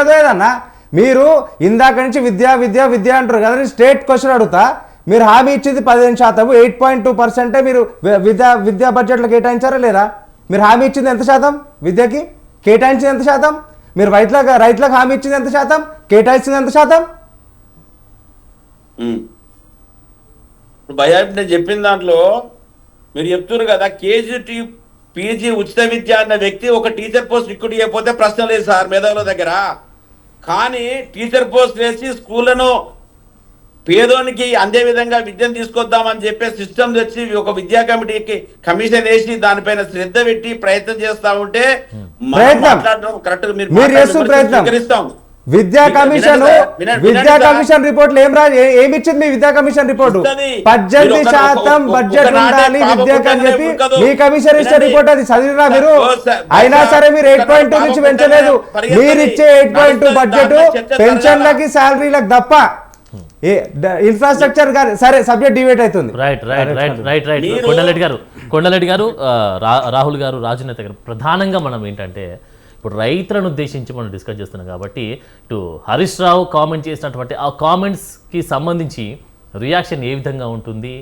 తోయదన్నా? మీరు ఇందాక నుంచి విద్య విద్య విద్య అంటారు కదా. స్టేట్ క్వశ్చన్ అడుగుతా. మీరు హామీ ఇచ్చింది 15%, 8.2% మీరు విద్యా బడ్జెట్లో కేటాయించారా లేదా? మీరు హామీ ఇచ్చింది ఎంత శాతం? విద్యకి కేటాయించింది ఎంత శాతం? మీరు రైతులకు హామీ ఇచ్చింది ఎంత శాతం? కేటాయించింది ఎంత శాతం? నేను చెప్పిన దాంట్లో మీరు చెప్తున్నారు కదా, కేజీ పీజీ ఉచిత విద్య అన్న వ్యక్తి ఒక టీచర్ పోస్ట్ రిక్రూట్ చేయకపోతే ప్రశ్న లేదు సార్ మేధావుల దగ్గర. కానీ టీచర్ పోస్ట్ వేసి స్కూళ్లను పేదోనికి అందే విధంగా విద్యను తీసుకొద్దామని చెప్పే సిస్టమ్ తెచ్చి ఒక విద్యా కమిటీకి కమిషన్ వేసి దానిపైన శ్రద్ధ పెట్టి ప్రయత్నం చేస్తా ఉంటే మాట్లాడడం కరెక్ట్. మీరు విద్యా కమిషన్ రిపోర్ట్ ఏమిచ్చింది? మీ విద్యా కమిషన్ రిపోర్ట్ 18% బడ్జెట్ ఉండాలి విద్యకు అని చెప్పి మీ కమిషన్ ఇచ్చే రిపోర్ట్ అది చదివినా మీరు? అయినా సరే మీరు 8.2 నుంచి పెంచలేదు. మీరు ఇచ్చే 8.2 బడ్జెట్ పెన్షన్లకి శాలరీలకు తప్ప ఇన్ఫ్రాస్ట్రక్చర్ సరే సబ్జెక్ట్ డిబేట్ అవుతుంది. రైట్ కొండలరెడ్డి గారు రాహుల్ గారు, రాజనేత గారు, ప్రధానంగా మనం ఏంటంటే ఇప్పుడు రైతులను ఉద్దేశించి మనం డిస్కస్ చేస్తున్నాం కాబట్టి ఇటు హరీష్ రావు కామెంట్ చేసినటువంటి ఆ కామెంట్స్కి సంబంధించి రియాక్షన్ ఏ విధంగా ఉంటుంది,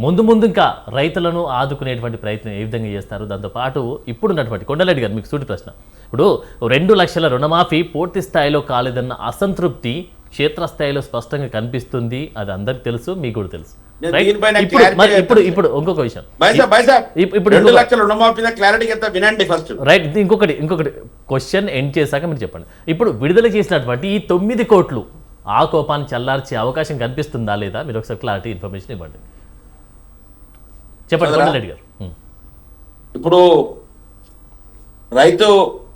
ముందు ఇంకా రైతులను ఆదుకునేటువంటి ప్రయత్నం ఏ విధంగా చేస్తారు, దాంతోపాటు ఇప్పుడున్నటువంటి కొండలరెడ్డి గారు మీకు సూటి ప్రశ్న, ఇప్పుడు 2 లక్షల రుణమాఫీ పూర్తి స్థాయిలో కాలేదన్న అసంతృప్తి క్షేత్రస్థాయిలో స్పష్టంగా కనిపిస్తుంది, అది అందరికి తెలుసు, మీకు కూడా తెలుసు. ఇప్పుడు ఇంకొక విషయం, ఇప్పుడు 2 లక్షల రుణమాఫీ క్లారిటీ వినండి ఫస్ట్. రైట్, ఇంకొకటి క్వశ్చన్ ఎండ్ చేశాక మీరు చెప్పండి. ఇప్పుడు విడుదల చేసినటువంటి ఈ 9 కోట్లు ఆ కోపాన్ని చల్లార్చే అవకాశం కనిపిస్తుందా లేదా, మీరు ఒకసారి క్లారిటీ ఇన్ఫర్మేషన్ ఇవ్వండి. చెప్పండి కొండలరెడ్డి గారు. ఇప్పుడు రైతు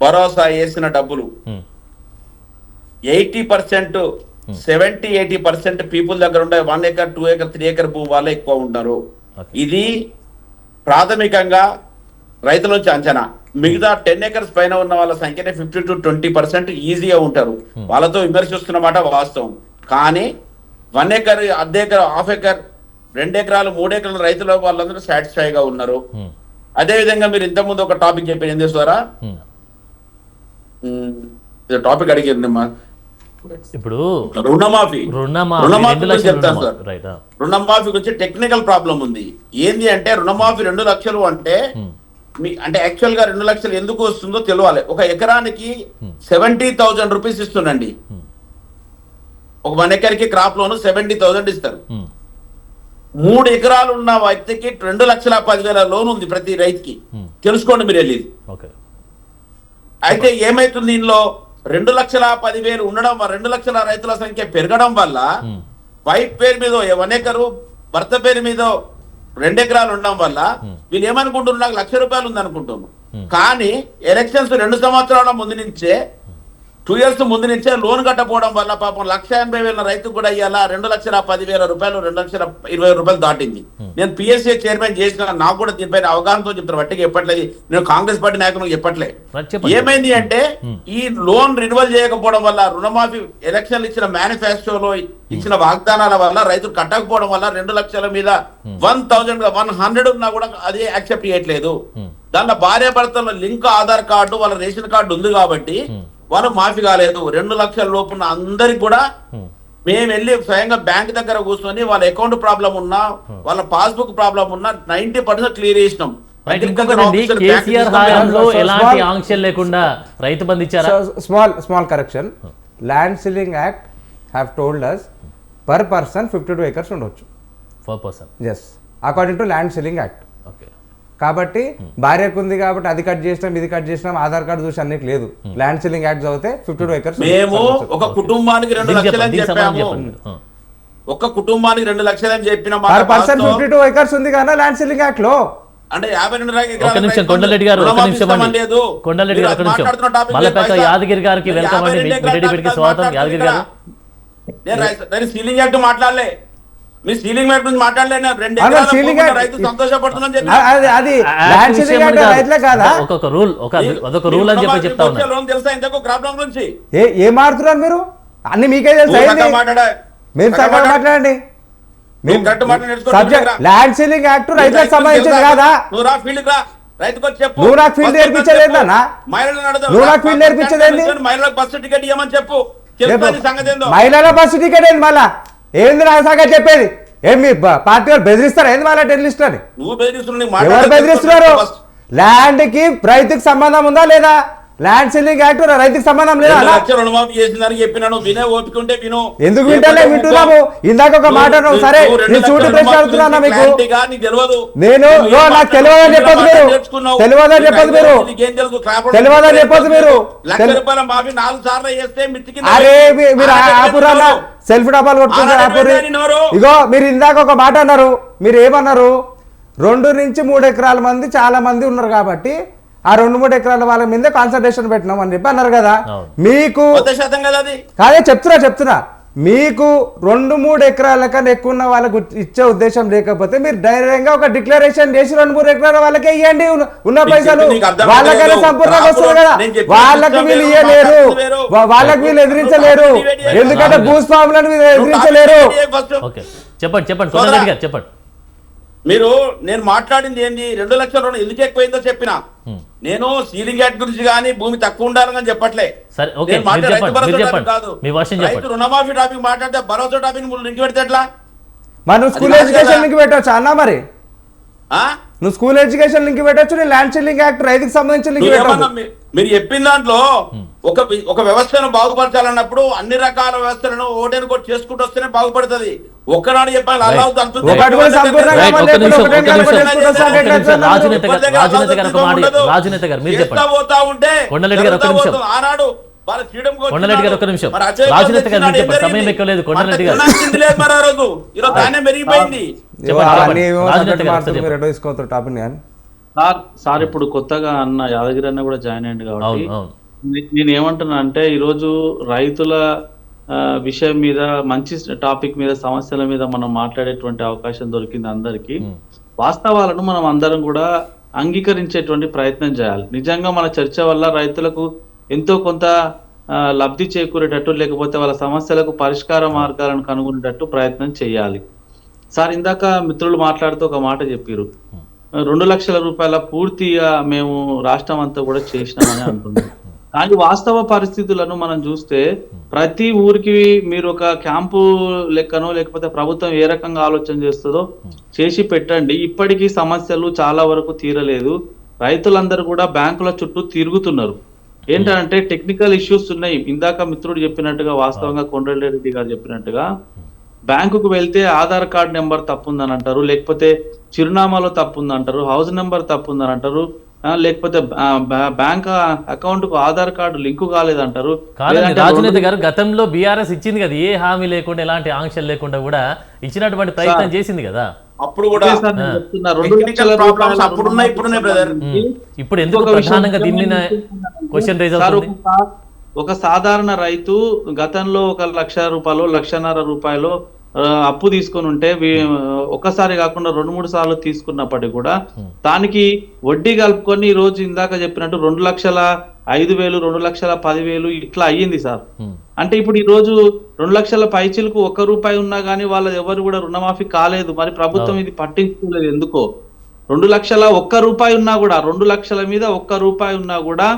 భరోసా వేసిన డబ్బులు 80%, 70-80% పీపుల్ దగ్గర ఉండే 1 acre, 2 acre, 3 acre భూమి వాళ్ళే ఎక్కువ ఉంటారు. ఇది ప్రాథమికంగా రైతుల నుంచి అంచనా. మిగతా 10 acres పైన ఉన్న వాళ్ళ సంఖ్యనే 50-20% ఈజీగా ఉంటారు. వాళ్ళతో విమర్శిస్తున్నమాట వాస్తవం. కానీ 1 acre, అర్ధ ఎకర్, హాఫ్ ఎకర్, 2 ఎకరాలు, 3 ఎకరాల రైతుల వాళ్ళందరూ సాటిస్ఫైగా ఉన్నారు. అదే విధంగా మీరు ఇంతకుముందు ఒక టాపిక్ చెప్పారు, ఏం చేస్తారా టాపిక్ అడిగిందమ్మా, ఇప్పుడు రుణమాఫీ చెప్తాను సార్. రైట్, రుణమాఫీ గురించి టెక్నికల్ ప్రాబ్లం ఉంది. ఏంది అంటే రుణమాఫీ 2 లక్షలు అంటే అంటే యాక్చువల్ గా 2 లక్షలు ఎందుకు వస్తుందో తెలియాలి. ఒక ఎకరానికి 70,000 రూపీస్ ఇస్తుండండి. ఒక 1 ఎకర్కి క్రాప్ లోన్ 70,000 ఇస్తారు. 3 ఎకరాలు ఉన్న వ్యక్తికి 2,10,000 లోన్ ఉంది ప్రతి రైతుకి. తెలుసుకోండి మీరు వెళ్ళి. అయితే ఏమైతుంది, దీనిలో 2,10,000 ఉండడం, 2 లక్షల రైతుల సంఖ్య పెరగడం వల్ల వైఫ్ పేరు మీద 1 ఎకరు, భర్త పేరు మీద 2 ఎకరాలు ఉండడం వల్ల వీళ్ళు ఏమనుకుంటున్నారు, నాకు ₹1,00,000 ఉంది అనుకుంటున్నాను. కానీ ఎలక్షన్స్ 2 సంవత్సరాల ముందు నుంచే, 2 years ముందు నుంచే లోన్ కట్టపోవడం వల్ల పాపం 1,80,000 రైతు కూడా ఇవ్వాలా ₹2,10,000, ₹2,20,000 దాటింది. నేను పిఎస్ఏ చైర్మన్ చేసిన, నాకు కూడా దీనిపైన అవగాహనతో చెప్తాను, బట్టికి చెప్పట్లేదు, నేను కాంగ్రెస్ పార్టీ నాయకులకు చెప్పట్లే. ఏమైంది అంటే ఈ లోన్ రిన్యువల్ చేయకపోవడం వల్ల, రుణమాఫీ ఎలక్షన్లు ఇచ్చిన మేనిఫెస్టోలో ఇచ్చిన వాగ్దానాల వల్ల రైతులు కట్టకపోవడం వల్ల 2 లక్షల మీద 1,100 ఉన్నా కూడా అది యాక్సెప్ట్ చేయట్లేదు. దాంట్లో భార్య భర్తల లింక్ ఆధార్ కార్డు, వాళ్ళ రేషన్ కార్డు ఉంది కాబట్టి వాళ్ళు మాఫీ కాలేదు. 2 లక్షల లోపున్న అందరికి కూడా మేము వెళ్ళి స్వయంగా బ్యాంక్ దగ్గర కూర్చొని వాళ్ళ అకౌంట్ ప్రాబ్లం ఉన్నా, వాళ్ళ పాస్బుక్ ప్రాబ్లం ఉన్నా 90% క్లియర్ చేసినాం. ఎలాంటి ఆంక్షలు లేకుండా రైతు బంధు ఇచ్చారా? Small correction, land ceiling act have told us per person 52 acres ఉండొచ్చు. per person, yes, according to land ceiling act. Okay, కాబట్టి భార్యకు ఉంది కాబట్టి అది కట్ చేసినాం, ఇది కట్ చేసినాం, ఆధార్ కార్డు చూసి అన్నికి లేదు. ల్యాండ్ సీలింగ్ యాక్ట్ చదివితే 52 acres. మేము ఒక కుటుంబానికి 2 లక్షలు అని చెప్పాము. ఒక కుటుంబానికి 2 లక్షలు అని చెప్పిన పర్ పర్సన్ 52 acres ఉంది కదా ల్యాండ్ సీలింగ్ యాక్ట్ లో. అంటే 52 ఒక నిమిషం కొండలరెడ్డి గారు, ఒక నిమిషం అండి. కొండలరెడ్డి గారు, ఒక నిమిషం. మల్లపేట యాదగిరి గారికి వెల్కమ్ అండి, మిడ్డెడిబేట్కి స్వాగతం. యాదగిరి గారు, నేను సీలింగ్ యాక్ట్ మాట్లాడలే, మీరు సీలింగ్ యాక్ట్ గురించి మాట్లాడలే. రైతు సంతోషపడుతుందని చెప్పి ఒక్కొక్క రూల్, అదొక రూల్ అని చెప్పి చెప్తా ఉన్నా. లోన్ తెలుసా ఇంతకు క్రాప్ లోన్ గురించి? ఏం మాట్లాడుతున్నారు మీరు? అన్ని మీకే తెలుసు. మీరు సరిగ్గా మాట్లాడండి. ల్యాండ్ సీలింగ్ యాక్ట్ రైతులకు సంబంధించింది కాదా? నువ్వు రా ఫీల్డ్ రా, రైతుకు వచ్చి చెప్పు. నువ్వు నాకు ఫీల్డ్ నేర్పించేది ఏంటన్నా? నువ్వు నాకు ఫీల్డ్ నేర్పించేది ఏంటి? మహిళలకు బస్సు టికెట్ ఇవ్వమని చెప్పు. మహిళల బస్సు టికెట్ ఏంది మళ్ళా? ఏంది నా సంగతి చెప్పేది? ఏం మీ పార్టీ వాళ్ళు బెదిరిస్తారా ఏంది వాళ్ళ టెర్రరిస్ట్ అని? ఎవరు బెదిరిస్తున్నారు? ల్యాండ్ కి రైతుకి సంబంధం ఉందా లేదా? ల్యాండ్ సీలింగ్ యాక్ట్ రైతుకి సంబంధం లేదా? ఎందుకు వింటలే? వింటున్నాము. ఇందాక ఒక మాట సరే, నేను చూడు ప్రశ్న అడుగుతున్నా మీకు. నేను నాకు తెలియదని చెప్పదు మీరు, తెలియదని చెప్పదు మీరు, తెలియదని చెప్పదు మీరు. అరే మీరు ఆపురన్నా, సెల్ఫ్ డబ్బాలు కొట్టుకుంటారు ఆపురి. ఇగో మీరు ఇందాక ఒక మాట అన్నారు. మీరు ఏమన్నారు? 2 నుంచి 3 ఎకరాల మంది చాలా మంది ఉన్నారు కాబట్టి ఆ 2-3 ఎకరాల వాళ్ళ మీద కాన్సన్ట్రేషన్ పెట్టినాం అని చెప్పి అన్నారు కదా. మీకు కాదే చెప్తున్నా, మీకు 2-3 ఎకరాల కన్నా ఎక్కువ ఉన్న వాళ్ళకు ఇచ్చే ఉద్దేశం లేకపోతే మీరు ధైర్యంగా ఒక డిక్లరేషన్ చేసి 2-3 ఎకరాల వాళ్ళకే ఇవ్వండి. ఉన్న పైసలు వాళ్ళకైనా సంపూర్ణంగా వస్తుంది కదా. వాళ్ళకి వీళ్ళు ఇవ్వలేరు, వాళ్ళకి వీళ్ళు ఎదిరించలేరు, ఎందుకంటే భూస్వాములను ఎదిరించలేరు. చెప్పండి కొండలరెడ్డి గారు, చెప్పండి. మీరు నేను మాట్లాడింది ఏంది 2 లక్షల రుణం ఎందుకు ఎక్కువైందో చెప్పిన. నేను సీలింగ్ యాక్ట్ గురించి కానీ భూమి తక్కువ ఉండాలని చెప్పట్లే. సరే, ఓకే, నేను మాట్లాడే రైతు భరోసా మీరు టాపిక్ చెప్పండి. కాదు. మీ వర్షం చెప్పండి. రైతు రుణమాఫీ టాపిక్ మాట్లాడితే భరోసా టాపిక్ లింక్ పెడితే ఎట్లా? నువ్వు స్కూల్ ఎడ్యుకేషన్ లింక్ పెట్టవచ్చు అన్నా, మరి ఆ? నువ్వు స్కూల్ ఎడ్యుకేషన్ లింక్ పెట్టచ్చు, నీ ల్యాండ్ షీలింగ్ యాక్ట్ రైతుకి సంబంధించిన లింక్ పెట్టవచ్చు. మీరు చెప్పిన దాంట్లో ఒక వ్యవస్థను బాగుపరచాలన్నప్పుడు అన్ని రకాల వ్యవస్థలను ఓటేను కూడా చేసుకుంటూ వస్తేనే బాగుపడుతుంది. ఒక్కనాడు చెప్పాలి రాజనేత గారు మీరు చెప్పండి. కొండలెడ్డి గారు ఒక నిమిషం. ఆనాడు కొండలెడ్డి గారు ఒక నిమిషం. రాజనేత గారు మీరు చెప్పండి, సమయం ఎక్కువ లేదు. కొండలెడ్డి గారు మెరిగిపోయింది. సార్ ఇప్పుడు కొత్తగా అన్న యాదగిరి అన్న కూడా జాయిన్ అయ్యింది కాబట్టి నేను ఏమంటున్నా అంటే ఈరోజు రైతుల విషయం మీద మంచి టాపిక్ మీద సమస్యల మీద మనం మాట్లాడేటువంటి అవకాశం దొరికింది అందరికీ. వాస్తవాలను మనం అందరం కూడా అంగీకరించేటువంటి ప్రయత్నం చేయాలి. నిజంగా మన చర్చ వల్ల రైతులకు ఎంతో కొంత లబ్ధి చేకూరేటట్టు, లేకపోతే వాళ్ళ సమస్యలకు పరిష్కార మార్గాలను కనుగొనేటట్టు ప్రయత్నం చేయాలి. సార్ ఇందాక మిత్రులు మాట్లాడుతూ ఒక మాట చెప్పారు, 2 లక్షల రూపాయల పూర్తిగా మేము రాష్ట్రం అంతా కూడా చేసినామని అంటున్నాం. కానీ వాస్తవ పరిస్థితులను మనం చూస్తే ప్రతి ఊరికి మీరు ఒక క్యాంపు లెక్కనో లేకపోతే ప్రభుత్వం ఏ రకంగా ఆలోచన చేస్తుందో చేసి పెట్టండి. ఇప్పటికీ సమస్యలు చాలా వరకు తీరలేదు. రైతులందరూ కూడా బ్యాంకుల చుట్టూ తిరుగుతున్నారు. ఏంటంటే టెక్నికల్ ఇష్యూస్ ఉన్నాయి. ఇందాక మిత్రుడు చెప్పినట్టుగా, వాస్తవంగా కొండరెడ్డి గారు చెప్పినట్టుగా బ్యాంకుకు వెళ్తే ఆధార్ కార్డ్ నెంబర్ తప్పుందని అంటారు, లేకపోతే చిరునామాలో తప్పుందంటారు, హౌస్ నెంబర్ తప్పుందని అంటారు, లేకపోతే బ్యాంక్ అకౌంట్ కు ఆధార్ కార్డు లింకు కాలేదంటారు. రాజనేత గారు గతంలో బీఆర్ఎస్ ఇచ్చింది కదా, ఏ హామీ లేకుండా ఎలాంటి ఆంక్షలు లేకుండా కూడా ఇచ్చినటువంటి ప్రయత్నం చేసింది కదా. అప్పుడు కూడా ఇప్పుడు ఎందుకు ప్రధానంగా దీని మీద క్వశ్చన్ రైజ్ అవుతుంది? ఒక సాధారణ రైతు గతంలో 1 లక్ష రూపాయలు, 1.5 లక్షలు అప్పు తీసుకొని ఉంటే ఒక్కసారి కాకుండా 2-3 సార్లు తీసుకున్నప్పటికీ కూడా దానికి వడ్డీ కలుపుకొని ఈ రోజు ఇందాక చెప్పినట్టు 2,05,000, 2,10,000 ఇట్లా అయ్యింది సార్. అంటే ఇప్పుడు ఈ రోజు 2 లక్షల పైచిలకు ₹1 ఉన్నా గానీ వాళ్ళ ఎవరు కూడా రుణమాఫీ కాలేదు. మరి ప్రభుత్వం ఇది పట్టించుకోలేదు ఎందుకో. 2 లక్షల ₹1 ఉన్నా కూడా, 2 లక్షల మీద ₹1 ఉన్నా కూడా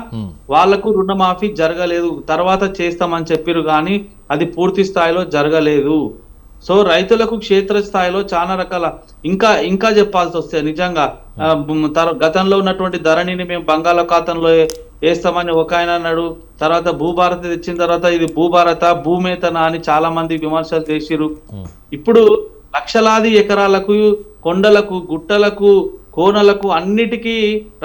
వాళ్లకు రుణమాఫీ జరగలేదు. తర్వాత చేస్తామని చెప్పారు కానీ అది పూర్తి స్థాయిలో జరగలేదు. సో రైతులకు క్షేత్ర స్థాయిలో చాలా రకాల ఇంకా చెప్పాల్సి వస్తే నిజంగా గతంలో ఉన్నటువంటి ధరణిని మేము బంగాళాఖాతంలో వేస్తామని ఒక ఆయన అన్నాడు. తర్వాత భూభారతి తెచ్చిన తర్వాత ఇది భూభారత, భూమేతన అని చాలా మంది విమర్శలు చేసిరు. ఇప్పుడు లక్షలాది ఎకరాలకు, కొండలకు, గుట్టలకు, కోనలకు అన్నిటికీ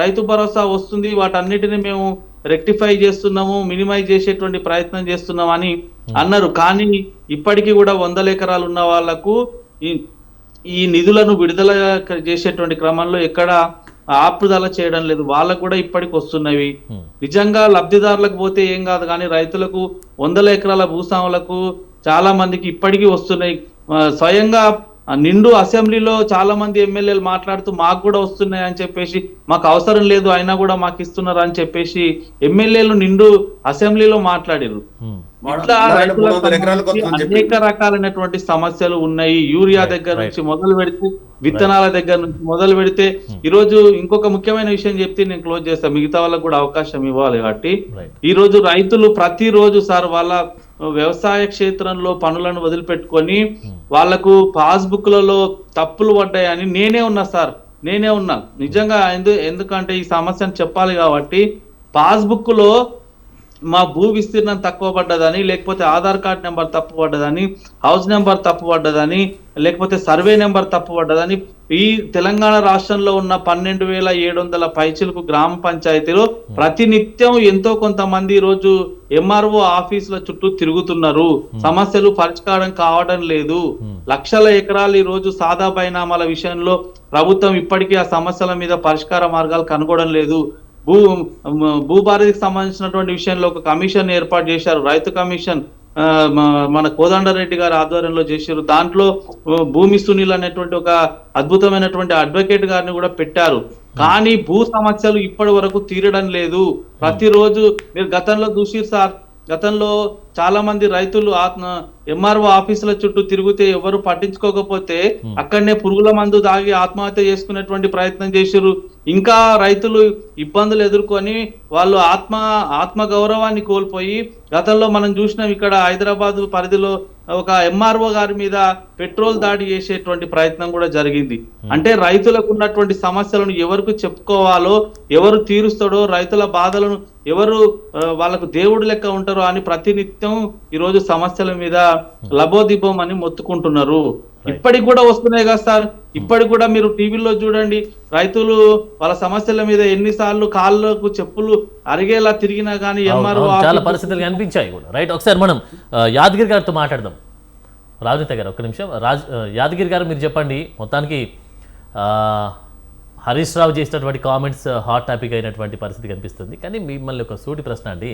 రైతు భరోసా వస్తుంది. వాటన్నిటిని మేము రెక్టిఫై చేస్తున్నాము, మినిమైజ్ చేసేటువంటి ప్రయత్నం చేస్తున్నాం అని అన్నారు. కానీ ఇప్పటికీ కూడా 100 ఎకరాలు ఉన్న వాళ్లకు ఈ నిధులను విడుదల చేసేటువంటి క్రమంలో ఎక్కడ ఆపుదల చేయడం లేదు. వాళ్ళకు కూడా ఇప్పటికి వస్తున్నవి. నిజంగా లబ్ధిదారులకు పోతే ఏం కాదు కానీ రైతులకు 100 ఎకరాల భూస్వాములకు చాలా మందికి ఇప్పటికీ వస్తున్నాయి. స్వయంగా నిండు అసెంబ్లీలో చాలా మంది ఎమ్మెల్యేలు మాట్లాడుతూ మాకు కూడా వస్తున్నాయి అని చెప్పేసి, మాకు అవసరం లేదు అయినా కూడా మాకు ఇస్తున్నారు అని చెప్పేసి ఎమ్మెల్యేలు నిండు అసెంబ్లీలో మాట్లాడారు. ఇట్లా అనేక రకాలైనటువంటి సమస్యలు ఉన్నాయి. యూరియా దగ్గర నుంచి మొదలు పెడితే, విత్తనాల దగ్గర నుంచి మొదలు పెడితే, ఈ రోజు ఇంకొక ముఖ్యమైన విషయం చెప్తే నేను క్లోజ్ చేస్తాను, మిగతా వాళ్ళకు కూడా అవకాశం ఇవ్వాలి కాబట్టి. ఈ రోజు రైతులు ప్రతిరోజు సార్ వాళ్ళ వ్యవసాయ క్షేత్రంలో పనులను వదిలిపెట్టుకొని వాళ్లకు పాస్బుక్లలో తప్పులు పడ్డాయని నేనే ఉన్నా సార్, నేనే ఉన్నా నిజంగా. ఎందుకంటే ఈ సమస్యను చెప్పాలి కాబట్టి, పాస్బుక్ లో మా భూ విస్తీర్ణం తక్కువ పడ్డదని, లేకపోతే ఆధార్ కార్డ్ నెంబర్ తప్పు పడ్డదని, హౌస్ నెంబర్ తప్పు పడ్డదని, లేకపోతే సర్వే నెంబర్ తప్పు పడ్డదని ఈ తెలంగాణ రాష్ట్రంలో ఉన్న 12,700 పైచిలకు గ్రామ పంచాయతీలో ప్రతినిత్యం ఎంతో కొంతమంది ఈ రోజు ఎంఆర్ఓ ఆఫీసుల చుట్టూ తిరుగుతున్నారు. సమస్యలు పరిష్కారం కావడం లేదు. లక్షల ఎకరాలు ఈ రోజు సాదా బైనామాల విషయంలో ప్రభుత్వం ఇప్పటికీ ఆ సమస్యల మీద పరిష్కార మార్గాలు కనుగొనడం లేదు. భూభారతికి సంబంధించినటువంటి విషయంలో ఒక కమిషన్ ఏర్పాటు చేశారు, రైతు కమిషన్, మన కోదండరెడ్డి గారి ఆధ్వర్యంలో చేశారు. దాంట్లో భూమి సునీల్ అనేటువంటి ఒక అద్భుతమైనటువంటి అడ్వకేట్ గారిని కూడా పెట్టారు. కానీ భూ సమస్యలు ఇప్పటి వరకు తీరడం లేదు. ప్రతిరోజు మీరు గతంలో చూసిరు సార్, గతంలో చాలా మంది రైతులు ఎంఆర్ఓ ఆఫీసుల చుట్టూ తిరిగితే ఎవరు పట్టించుకోకపోతే అక్కడనే పురుగుల మందు దాగి ఆత్మహత్య చేసుకునేటువంటి ప్రయత్నం చేశారు. ఇంకా రైతులు ఇబ్బందులు ఎదుర్కొని వాళ్ళు ఆత్మ గౌరవాన్ని కోల్పోయి గతంలో మనం చూసినాం ఇక్కడ హైదరాబాద్ పరిధిలో ఒక ఎంఆర్ఓ గారి మీద పెట్రోల్ దాడి చేసేటువంటి ప్రయత్నం కూడా జరిగింది. అంటే రైతులకు ఉన్నటువంటి సమస్యలను ఎవరికి చెప్పుకోవాలో, ఎవరు తీరుస్తాడో, రైతుల బాధలను ఎవరు వాళ్ళకు దేవుడు లెక్క ఉంటారో అని ప్రతినిత్యం ఈరోజు సమస్యల మీద లబోదిబోం అని మొత్తుకుంటున్నారు. ఇప్పటికి కూడా వస్తున్నాయి కదా సార్, ఇప్పటికి కూడా మీరు టీవీలో చూడండి, రైతులు వాళ్ళ సమస్యల మీద ఎన్నిసార్లు కాళ్ళకు చెప్పులు అరిగేలా తిరిగినా కానీ ఎంఆర్ఓ చాలా పరిస్థితులు కనిపించాయి కూడా. రైట్, ఒకసారి మనం యాదగిరి గారితో మాట్లాడదాం. రాజనేత గారు ఒక్క నిమిషం. యాదగిరి గారు మీరు చెప్పండి, మొత్తానికి హరీష్ రావు చేసినటువంటి కామెంట్స్ హాట్ టాపిక్ అయినటువంటి పరిస్థితి కనిపిస్తుంది. కానీ మిమ్మల్ని ఒక సూటి ప్రశ్న అండి,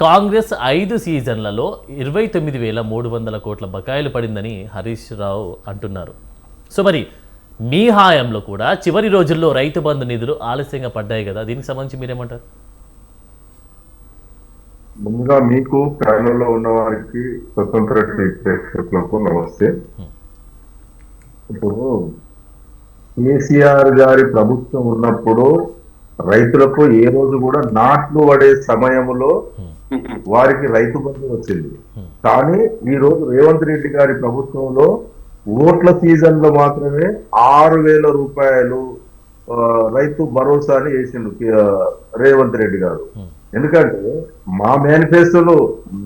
కాంగ్రెస్ 5 సీజన్లలో 29,300 కోట్ల బకాయిలు పడిందని హరీష్ రావు అంటున్నారు. సో మరి మీ హాయంలో కూడా చివరి రోజుల్లో రైతు బంధు నిధులు ఆలస్యంగా పడ్డాయి కదా, దీనికి సంబంధించి మీరేమంటారు? ముందుగా మీకు ప్యానెల్లో ఉన్న వారికి స్వతంత్ర ప్రేక్షకులకు నమస్తే. ఇప్పుడు కేసీఆర్ గారి ప్రభుత్వం ఉన్నప్పుడు రైతులకు ఏ రోజు కూడా నాట్లు పడే సమయంలో వారికి రైతు బంధు వచ్చింది. కానీ ఈ రోజు రేవంత్ రెడ్డి గారి ప్రభుత్వంలో ఓట్ల సీజన్ లో మాత్రమే 6,000 రూపాయలు రైతు భరోసాని వేసిండు రేవంత్ రెడ్డి గారు. ఎందుకంటే మా మేనిఫెస్టోలో,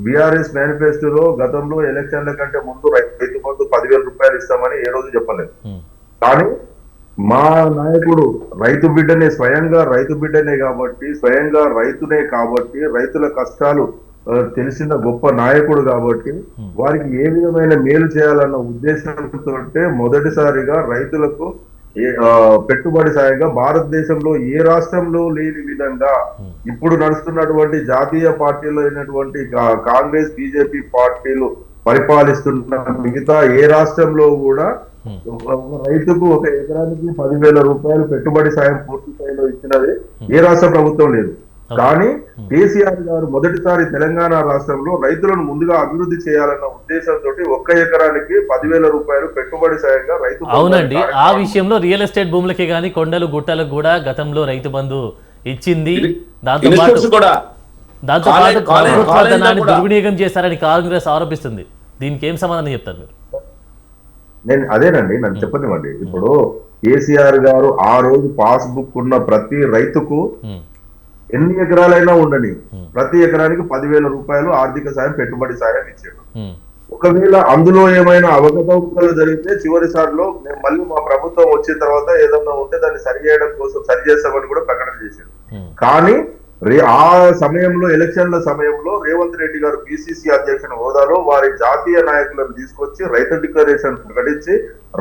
బీఆర్ఎస్ మేనిఫెస్టోలో గతంలో ఎలక్షన్ల కంటే ముందు రైతు బంధు 10,000 రూపాయలు ఇస్తామని ఏ రోజు చెప్పలేదు. కానీ మా నాయకుడు రైతు బిడ్డనే, స్వయంగా రైతు బిడ్డనే కాబట్టి, స్వయంగా రైతునే కాబట్టి, రైతుల కష్టాలు తెలిసిన గొప్ప నాయకుడు కాబట్టి వారికి ఏ విధమైన మేలు చేయాలన్న ఉద్దేశంతో మొదటిసారిగా రైతులకు పెట్టుబడి సాయంగా భారతదేశంలో ఏ రాష్ట్రంలో లేని విధంగా ఇప్పుడు నడుస్తున్నటువంటి జాతీయ పార్టీలు అయినటువంటి కాంగ్రెస్, బీజేపీ పార్టీలు పరిపాలిస్తున్న మిగతా ఏ రాష్ట్రంలో కూడా రైతుకు ఒక ఎకరానికి 10,000 రూపాయలు పెట్టుబడి సాయం పూర్తి స్థాయిలో ఇచ్చినది ఏ రాష్ట్ర ప్రభుత్వం లేదు. కానీ కేసీఆర్ గారు మొదటిసారి తెలంగాణ రాష్ట్రంలో రైతులను ముందుగా అభివృద్ధి చేయాలన్న ఉద్దేశంతో 1 ఎకరానికి 10,000 రూపాయలు పెట్టుబడి సాయంగా రైతు. అవునండి, ఆ విషయంలో రియల్ ఎస్టేట్ భూములకి కానీ కొండలు గుట్టలకు కూడా గతంలో రైతు బంధు ఇచ్చింది. దాంతో పాటు ప్రభుత్వాన్ని దుర్వినియోగం చేశారని కాంగ్రెస్ ఆరోపిస్తుంది. దీనికి ఏం సమాధానం చెప్తారు మీరు? నేను అదేనండి, నన్ను చెప్పనివ్వండి. ఇప్పుడు కేసీఆర్ గారు ఆ రోజు పాస్బుక్ ఉన్న ప్రతి రైతుకు ఎన్ని ఎకరాలైనా ఉండని ప్రతి ఎకరానికి 10,000 రూపాయలు ఆర్థిక సాయం, పెట్టుబడి సాయం ఇచ్చాడు. ఒకవేళ అందులో ఏమైనా అవకతవకలు జరిగితే చివరిసారిలో మేము మళ్ళీ మా ప్రభుత్వం వచ్చిన తర్వాత ఏదన్నా ఉంటే దాన్ని సరి చేయడం కోసం సరి చేస్తామని కూడా ప్రకటన చేశాడు. కానీ ఆ సమయంలో, ఎలక్షన్ల సమయంలో రేవంత్ రెడ్డి గారు పిసిసి అధ్యక్షుని హోదాలో వారి జాతీయ నాయకులను తీసుకొచ్చి రైతు డిక్లరేషన్ ప్రకటించి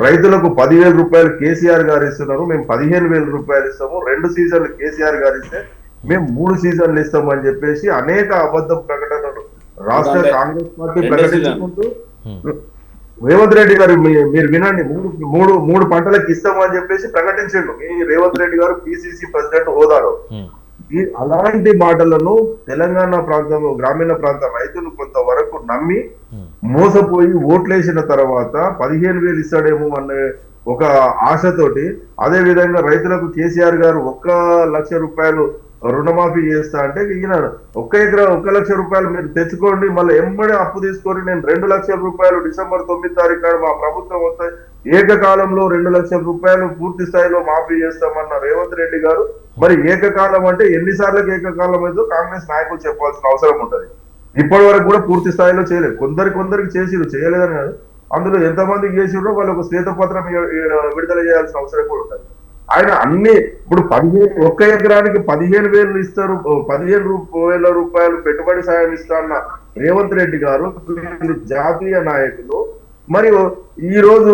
రైతులకు 10,000 రూపాయలు కేసీఆర్ గారు ఇస్తున్నారు, మేము 15,000 రూపాయలు ఇస్తాము, 2 సీజన్లు కేసీఆర్ గారు ఇస్తే మేము 3 సీజన్లు ఇస్తాము అని చెప్పేసి అనేక అబద్ధ ప్రకటనలు రాష్ట్ర కాంగ్రెస్ పార్టీ ప్రకటించుకుంటూ, రేవంత్ రెడ్డి గారు మీరు వినండి, మూడు పంటలకు ఇస్తాము అని చెప్పేసి ప్రకటించండు ఈ రేవంత్ రెడ్డి గారు పిసిసి ప్రెసిడెంట్ హోదాలో. అలాంటి మాటలను తెలంగాణ ప్రాంతంలో గ్రామీణ ప్రాంత రైతులు కొంతవరకు నమ్మి మోసపోయి ఓట్లేసిన తర్వాత 15,000 ఇస్తాడేమో అనే ఒక ఆశతోటి, అదే విధంగా రైతులకు కేసీఆర్ గారు 1,00,000 రూపాయలు రుణమాఫీ చేస్తా అంటే ఈయన 1,00,000 రూపాయలు మీరు తెచ్చుకోండి, మళ్ళీ ఎంబడే అప్పు తీసుకొని నేను 2,00,000 రూపాయలు డిసెంబర్ 9 తారీఖు నాడు మా ప్రభుత్వం వస్తాయి ఏకకాలంలో 2,00,000 రూపాయలు పూర్తి స్థాయిలో మాఫీ చేస్తామన్న రేవంత్ రెడ్డి గారు మరి ఏకకాలం అంటే ఎన్నిసార్లకు ఏకకాలం అయితే కాంగ్రెస్ నాయకులు చెప్పాల్సిన అవసరం ఉంటది. ఇప్పటి వరకు కూడా పూర్తి స్థాయిలో చేయలేదు. కొందరికి చేసిరు, చేయలేదని కాదు, అందులో ఎంతమందికి చేసిరో వాళ్ళు ఒక శ్వేతపత్రం విడుదల చేయాల్సిన అవసరం కూడా ఉంటుంది. ఆయన అన్ని ఇప్పుడు 1 ఎకరానికి 15,000 ఇస్తారు, 15,000 రూపాయలు పెట్టుబడి సాయం ఇస్తా అన్న రేవంత్ రెడ్డి గారు జాతీయ నాయకులు మరి ఈ రోజు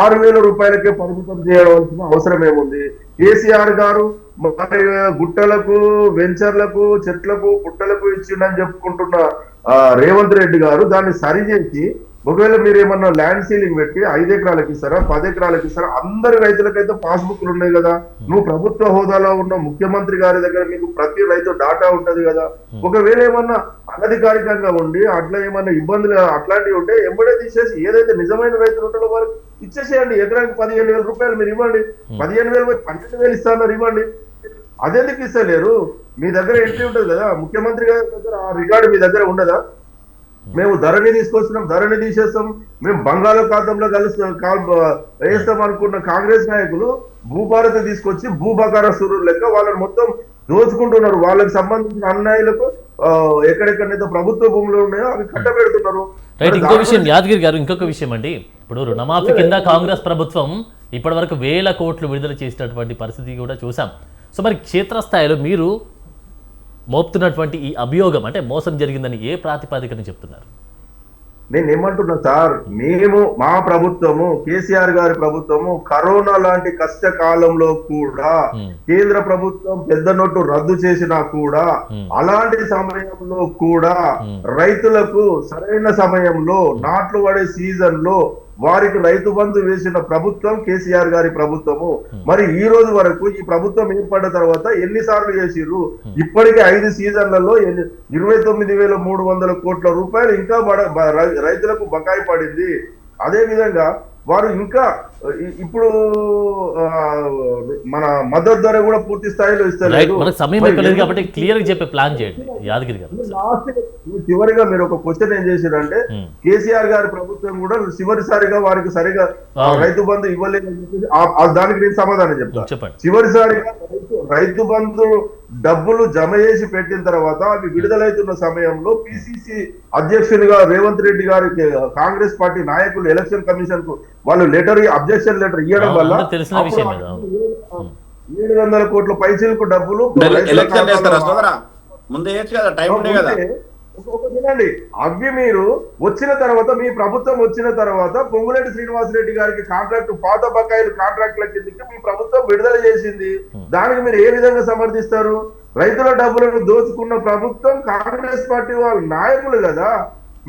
6,000 రూపాయలకే పరిమితం చేయవలసిన అవసరం ఏముంది? కేసీఆర్ గారు మరి గుట్టలకు, వెంచర్లకు, చెట్లకు, పుట్టలకు ఇచ్చిండని చెప్పుకుంటున్న రేవంత్ రెడ్డి గారు దాన్ని సరిచేసి ఒకవేళ మీరు ఏమన్నా ల్యాండ్ సీలింగ్ పెట్టి 5 ఎకరాలకు ఇస్తారా 10 ఎకరాలకు ఇస్తారా? అందరి రైతులకైతే పాస్బుక్లు ఉన్నాయి కదా. నువ్వు ప్రభుత్వ హోదాలో ఉన్న ముఖ్యమంత్రి గారి దగ్గర మీకు ప్రతి రైతు డాటా ఉంటది కదా. ఒకవేళ ఏమన్నా అనధికారికంగా ఉండి అట్లా ఏమన్నా ఇబ్బందులు అట్లాంటివి ఉంటే ఎంబడే తీసేసి ఏదైతే నిజమైన రైతులు ఉంటారో వారికి ఇచ్చేసేయండి. ఎకరానికి 15,000 రూపాయలు మీరు ఇవ్వండి. 15,000 12,000 ఇస్తాన్నారు ఇవ్వండి. అదెందుకు ఇస్తలేరు? మీ దగ్గర ఎంట్రీ ఉంటది కదా, ముఖ్యమంత్రి గారి దగ్గర ఆ రికార్డు మీ దగ్గర ఉండదా? మేము ధరణి తీసుకొస్తున్నాం, ధరణి తీసేస్తాం, మేము బంగాళాఖాతంలో వేస్తాం అనుకున్న కాంగ్రెస్ నాయకులు భూభారత తీసుకొచ్చి భూబకార సూర్యులు లెక్క వాళ్ళని మొత్తం దోచుకుంటున్నారు. వాళ్ళకి సంబంధించిన అన్యాయులకు ఎక్కడెక్కడైతే ప్రభుత్వ భూములు ఉన్నాయో అవి కట్టబెడుతున్నారు. రైట్, ఇంకో విషయం యాదగిరి గారు, ఇంకొక విషయం అండి, ఇప్పుడు రుణమాఫీ కింద కాంగ్రెస్ ప్రభుత్వం ఇప్పటి వరకు 1000 కోట్లు విడుదల చేసినటువంటి పరిస్థితి కూడా చూసాం. సో మరి క్షేత్రస్థాయిలో మీరు మోపుతున్నటువంటి ఈ అభియోగం అంటే మోసం జరిగిందని ఏ ప్రాతిపదికన చెప్తున్నారు? నేను ఏమంటున్నా సార్, మేము మా ప్రభుత్వము కేసీఆర్ గారి ప్రభుత్వము కరోనా లాంటి కష్టకాలంలో కూడా కేంద్ర ప్రభుత్వం పెద్ద నోటు రద్దు చేసినా కూడా అలాంటి సమయంలో కూడా రైతులకు సరైన సమయంలో నాట్లు పడే సీజన్ లో వారికి రైతు బంధు వేసిన ప్రభుత్వం కేసీఆర్ గారి ప్రభుత్వము. మరి ఈ రోజు వరకు ఈ ప్రభుత్వం ఏర్పడ్డ తర్వాత ఎన్నిసార్లు చేసిర్రు? ఇప్పటికే 5 సీజన్లలో 29,300 కోట్ల రూపాయలు ఇంకా రైతులకు బకాయి పడింది. అదే విధంగా వారు ఇంకా ఇప్పుడు మన మద్దతు ధర కూడా పూర్తి స్థాయిలో ఇస్తారు. కాబట్టి క్లియర్ గా చెప్పే ప్లాన్ చేయండి యాదగిరి గారు. లాస్ట్ చివరిగా మీరు ఒక క్వశ్చన్ ఏం చేశారంటే కేసీఆర్ గారి ప్రభుత్వం కూడా చివరిసారిగా వారికి సరిగా రైతు బంధు ఇవ్వలేదని చెప్పేసి దానికి నేను సమాధానం చెప్తాను. చివరిసారిగా రైతు బంధు డబ్బులు జమ చేసి పెట్టిన తర్వాత అవి విడుదలవుతున్న సమయంలో పిసిసి అధ్యక్షునిగా రేవంత్ రెడ్డి గారికి కాంగ్రెస్ పార్టీ నాయకులు ఎలక్షన్ కమిషన్ కు వాళ్ళు అబ్జెక్షన్ లెటర్ ఇవ్వడం వల్ల 700 కోట్ల పైసలకు డబ్బులు ఒకటేనండి. అవి మీరు వచ్చిన తర్వాత మీ ప్రభుత్వం వచ్చిన తర్వాత పొంగులేటి శ్రీనివాసరెడ్డి గారికి కాంట్రాక్ట్ పాత బకాయిలు కాంట్రాక్ట్ల కిందకి మీ ప్రభుత్వం విడుదల చేసింది. దానికి మీరు ఏ విధంగా సమర్థిస్తారు? రైతుల డబ్బులను దోచుకున్న ప్రభుత్వం కాంగ్రెస్ పార్టీ వాళ్ళ నాయకులు కదా.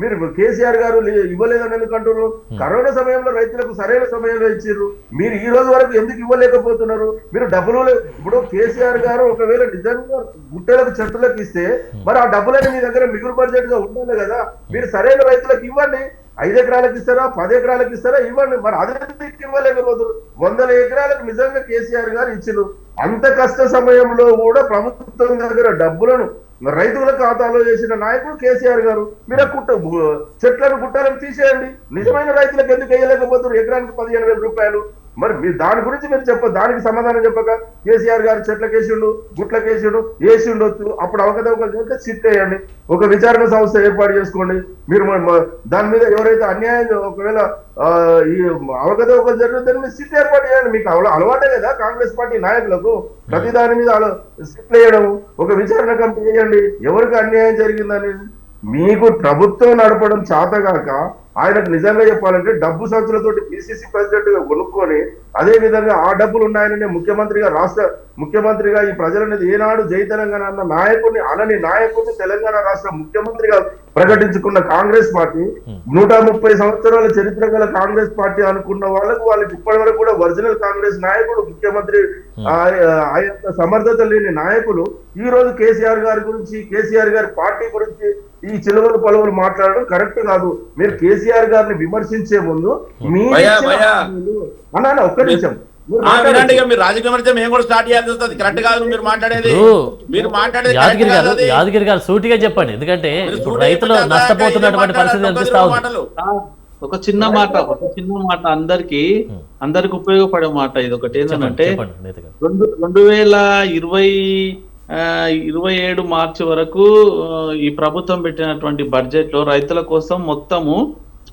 మీరు కేసీఆర్ గారు ఇవ్వలేదని ఎందుకంటారు? కరోనా సమయంలో రైతులకు సరైన సమయంలో ఇచ్చారు. మీరు ఈ రోజు వరకు ఎందుకు ఇవ్వలేకపోతున్నారు? మీరు డబ్బులు ఇప్పుడు కేసీఆర్ గారు ఒకవేళ నిజంగా గుట్టెలకు చెట్టులకు ఇస్తే మరి ఆ డబ్బులని మీ దగ్గర మిగులు బడ్జెట్ గా ఉండాలి కదా. మీరు సరైన రైతులకు ఇవ్వండి. 5 ఎకరాలకు ఇస్తారా 10 ఎకరాలకు ఇస్తారా ఇవ్వండి. మరి అదే ఇవ్వలేకపోతున్నారు. 100 ఎకరాలకు నిజంగా కేసీఆర్ గారు ఇచ్చారు. అంత కష్ట సమయంలో కూడా ప్రభుత్వం దగ్గర డబ్బులను రైతుల ఖాతాలో చేసిన నాయకుడు కేసీఆర్ గారు. మీరు చెట్లను గుట్టాలను తీసేయండి. నిజమైన రైతులకు ఎందుకు వేయలేకపోతున్నారు? ఎకరానికి 15,000 రూపాయలు. మరి మీరు దాని గురించి మీరు దానికి సమాధానం చెప్పక కేసీఆర్ గారు చెట్లకేసిండు గుట్లకేసిండు వేసి ఉండొచ్చు. అప్పుడు అవకతవకలు చేస్తే సిట్ వేయండి. ఒక విచారణ సంస్థ ఏర్పాటు చేసుకోండి. మీరు దాని మీద ఎవరైతే అన్యాయం ఒకవేళ ఈ అవకతవకలు జరుగుతుందని మీరు సిట్ ఏర్పాటు చేయండి. మీకు అలవాటే కదా కాంగ్రెస్ పార్టీ నాయకులకు ప్రతి దాని మీద సిట్లు వేయడం. ఒక విచారణ కమిటీ వేయండి ఎవరికి అన్యాయం జరిగిందని. మీకు ప్రభుత్వం నడపడం చేతగాక ఆయనకు నిజంగా చెప్పాలంటే డబ్బు సంచులతోటి పిసిసి ప్రెసిడెంట్ గా కొనుక్కొని అదే విధంగా ఆ డబ్బులు ఉన్నాయని ముఖ్యమంత్రిగా రాష్ట్ర ముఖ్యమంత్రిగా ఈ ప్రజలనేది ఏనాడు జై తెలంగాణ అన్న నాయకుడిని తెలంగాణ రాష్ట్ర ముఖ్యమంత్రిగా ప్రకటించుకున్న కాంగ్రెస్ పార్టీ 130 సంవత్సరాల చరిత్ర గల కాంగ్రెస్ పార్టీ అనుకున్న వాళ్ళకి ఇప్పటి వరకు కూడా ఒరిజినల్ కాంగ్రెస్ నాయకుడు ముఖ్యమంత్రి ఆయన సమర్థత లేని నాయకులు ఈ రోజు కేసీఆర్ గారి గురించి కేసీఆర్ గారి పార్టీ గురించి ఈ చిలువలు పలువులు మాట్లాడడం కరెక్ట్ కాదు. మీరు కేసీఆర్ గారిని విమర్శించే ముందు మీ ఒక్క నిమిషం యాదగిరి గారు సూటిగా చెప్పండి, ఎందుకంటే రైతులు నష్టపోతున్నటువంటి పరిస్థితి కనిపిస్తా ఉంది. ఒక చిన్న మాట అందరికి ఉపయోగపడే మాట ఇది ఒకటి ఏంటంటే 2027 మార్చి వరకు ఈ ప్రభుత్వం పెట్టినటువంటి బడ్జెట్ లో రైతుల కోసం మొత్తము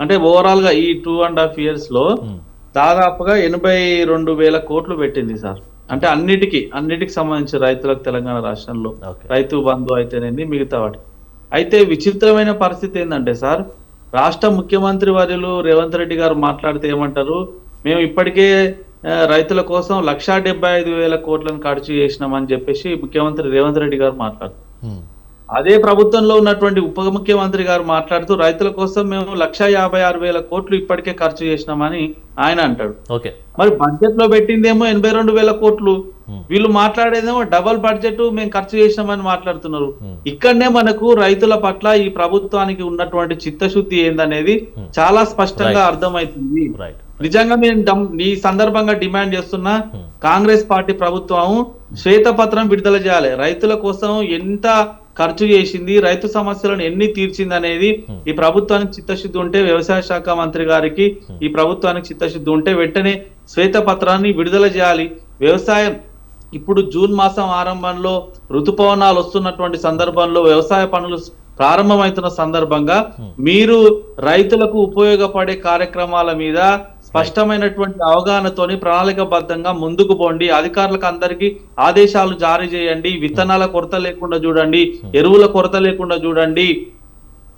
అంటే ఓవరాల్ గా ఈ 2.5 years లో దాదాపుగా 82,000 కోట్లు పెట్టింది సార్. అంటే అన్నిటికి సంబంధించి రైతులకు తెలంగాణ రాష్ట్రంలో రైతు బంధు అయితేనేది మిగతా వాటి. అయితే విచిత్రమైన పరిస్థితి ఏంటంటే సార్, రాష్ట్ర ముఖ్యమంత్రి వర్యులు రేవంత్ రెడ్డి గారు మాట్లాడితే ఏమంటారు, మేము ఇప్పటికే రైతుల కోసం 1,75,000 కోట్లను ఖర్చు చేసినామని చెప్పేసి ముఖ్యమంత్రి రేవంత్ రెడ్డి గారు మాట్లాడుతారు. అదే ప్రభుత్వంలో ఉన్నటువంటి ఉప ముఖ్యమంత్రి గారు మాట్లాడుతూ రైతుల కోసం మేము 1,56,000 కోట్లు ఇప్పటికే ఖర్చు చేసినామని ఆయన అంటాడు. ఓకే. మరి బడ్జెట్ లో పెట్టిందేమో 82,000 కోట్లు, వీళ్ళు మాట్లాడేదేమో డబుల్ బడ్జెట్ మేము ఖర్చు చేసినామని మాట్లాడుతున్నారు. ఇక్కడనే మనకు రైతుల పట్ల ఈ ప్రభుత్వానికి ఉన్నటువంటి చిత్తశుద్ధి ఏందనేది చాలా స్పష్టంగా అర్థమవుతుంది. రైట్. నిజంగా మేము ఈ సందర్భంగా డిమాండ్ చేస్తున్నా, కాంగ్రెస్ పార్టీ ప్రభుత్వం శ్వేతపత్రం విడుదల చేయాలి. రైతుల కోసం ఎంత ఖర్చు చేసింది, రైతు సమస్యలను ఎన్ని తీర్చింది అనేది ఈ ప్రభుత్వానికి చిత్తశుద్ధి ఉంటే, వ్యవసాయ శాఖ మంత్రి గారికి ఈ ప్రభుత్వానికి చిత్తశుద్ధి ఉంటే వెంటనే శ్వేతపత్రాన్ని విడుదల చేయాలి. వ్యవసాయం ఇప్పుడు జూన్ మాసం ఆరంభంలో ఋతుపవనాలు వస్తున్నటువంటి సందర్భంలో వ్యవసాయ పనులు ప్రారంభమవుతున్న సందర్భంగా మీరు రైతులకు ఉపయోగపడే కార్యక్రమాల మీద స్పష్టమైనటువంటి అవగాహనతోని ప్రణాళికబద్ధంగా ముందుకు పోండి. అధికారులకు అందరికీ ఆదేశాలు జారీ చేయండి. విత్తనాల కొరత లేకుండా చూడండి, ఎరువుల కొరత లేకుండా చూడండి.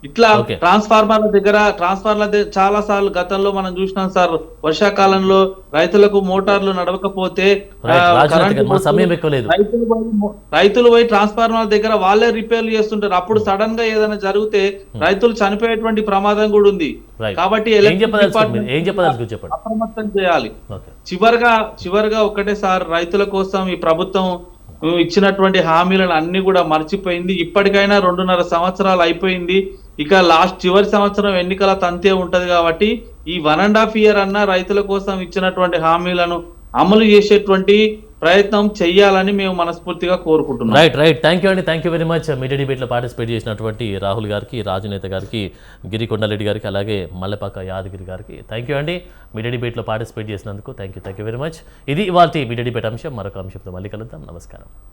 ఇట్లా ట్రాన్స్ఫార్మర్ల చాలా సార్లు గతంలో మనం చూసినాం సార్. వర్షాకాలంలో రైతులకు మోటార్లు నడవకపోతే రైతులు పోయి ట్రాన్స్ఫార్మర్ దగ్గర వాళ్ళే రిపేర్లు చేస్తుంటారు. అప్పుడు సడన్ గా ఏదైనా జరిగితే రైతులు చనిపోయేటువంటి ప్రమాదం కూడా ఉంది. కాబట్టి అప్రమత్తం చేయాలి. చివరిగా ఒకటే సార్, రైతుల కోసం ఈ ప్రభుత్వం ఇచ్చినటువంటి హామీలను అన్ని కూడా మర్చిపోయింది. ఇప్పటికైనా 2.5 సంవత్సరాలు అయిపోయింది. ఇక చివరి సంవత్సరం ఎన్నికల తంతే ఉంటది కాబట్టి ఈ 1.5 year అన్న రైతుల కోసం ఇచ్చినటువంటి హామీలను అమలు చేసేటువంటి ప్రయత్నం చెయ్యాలని మేము మనస్ఫూర్తిగా కోరుకుంటున్నాం. రైట్. థ్యాంక్ యూ అండి. Thank you very much. Media డిబేట్లో పార్టిసిపేట్ చేసినటువంటి రాహుల్ గారికి, రాజునేత గారికి, గిరి కొండారెడ్డి గారికి, అలాగే మల్లెపాక యాదగిరి గారికి థ్యాంక్ యూ అండి. మీడియా డిబేట్లో పార్టిసిపేట్ చేసినందుకు థ్యాంక్ యూ వెరీ మచ్. ఇది ఇవాల్టి మీడియా డిబేట్ అంశం. మరొక అంశంతో మళ్ళీ కలుద్దాం. నమస్కారం.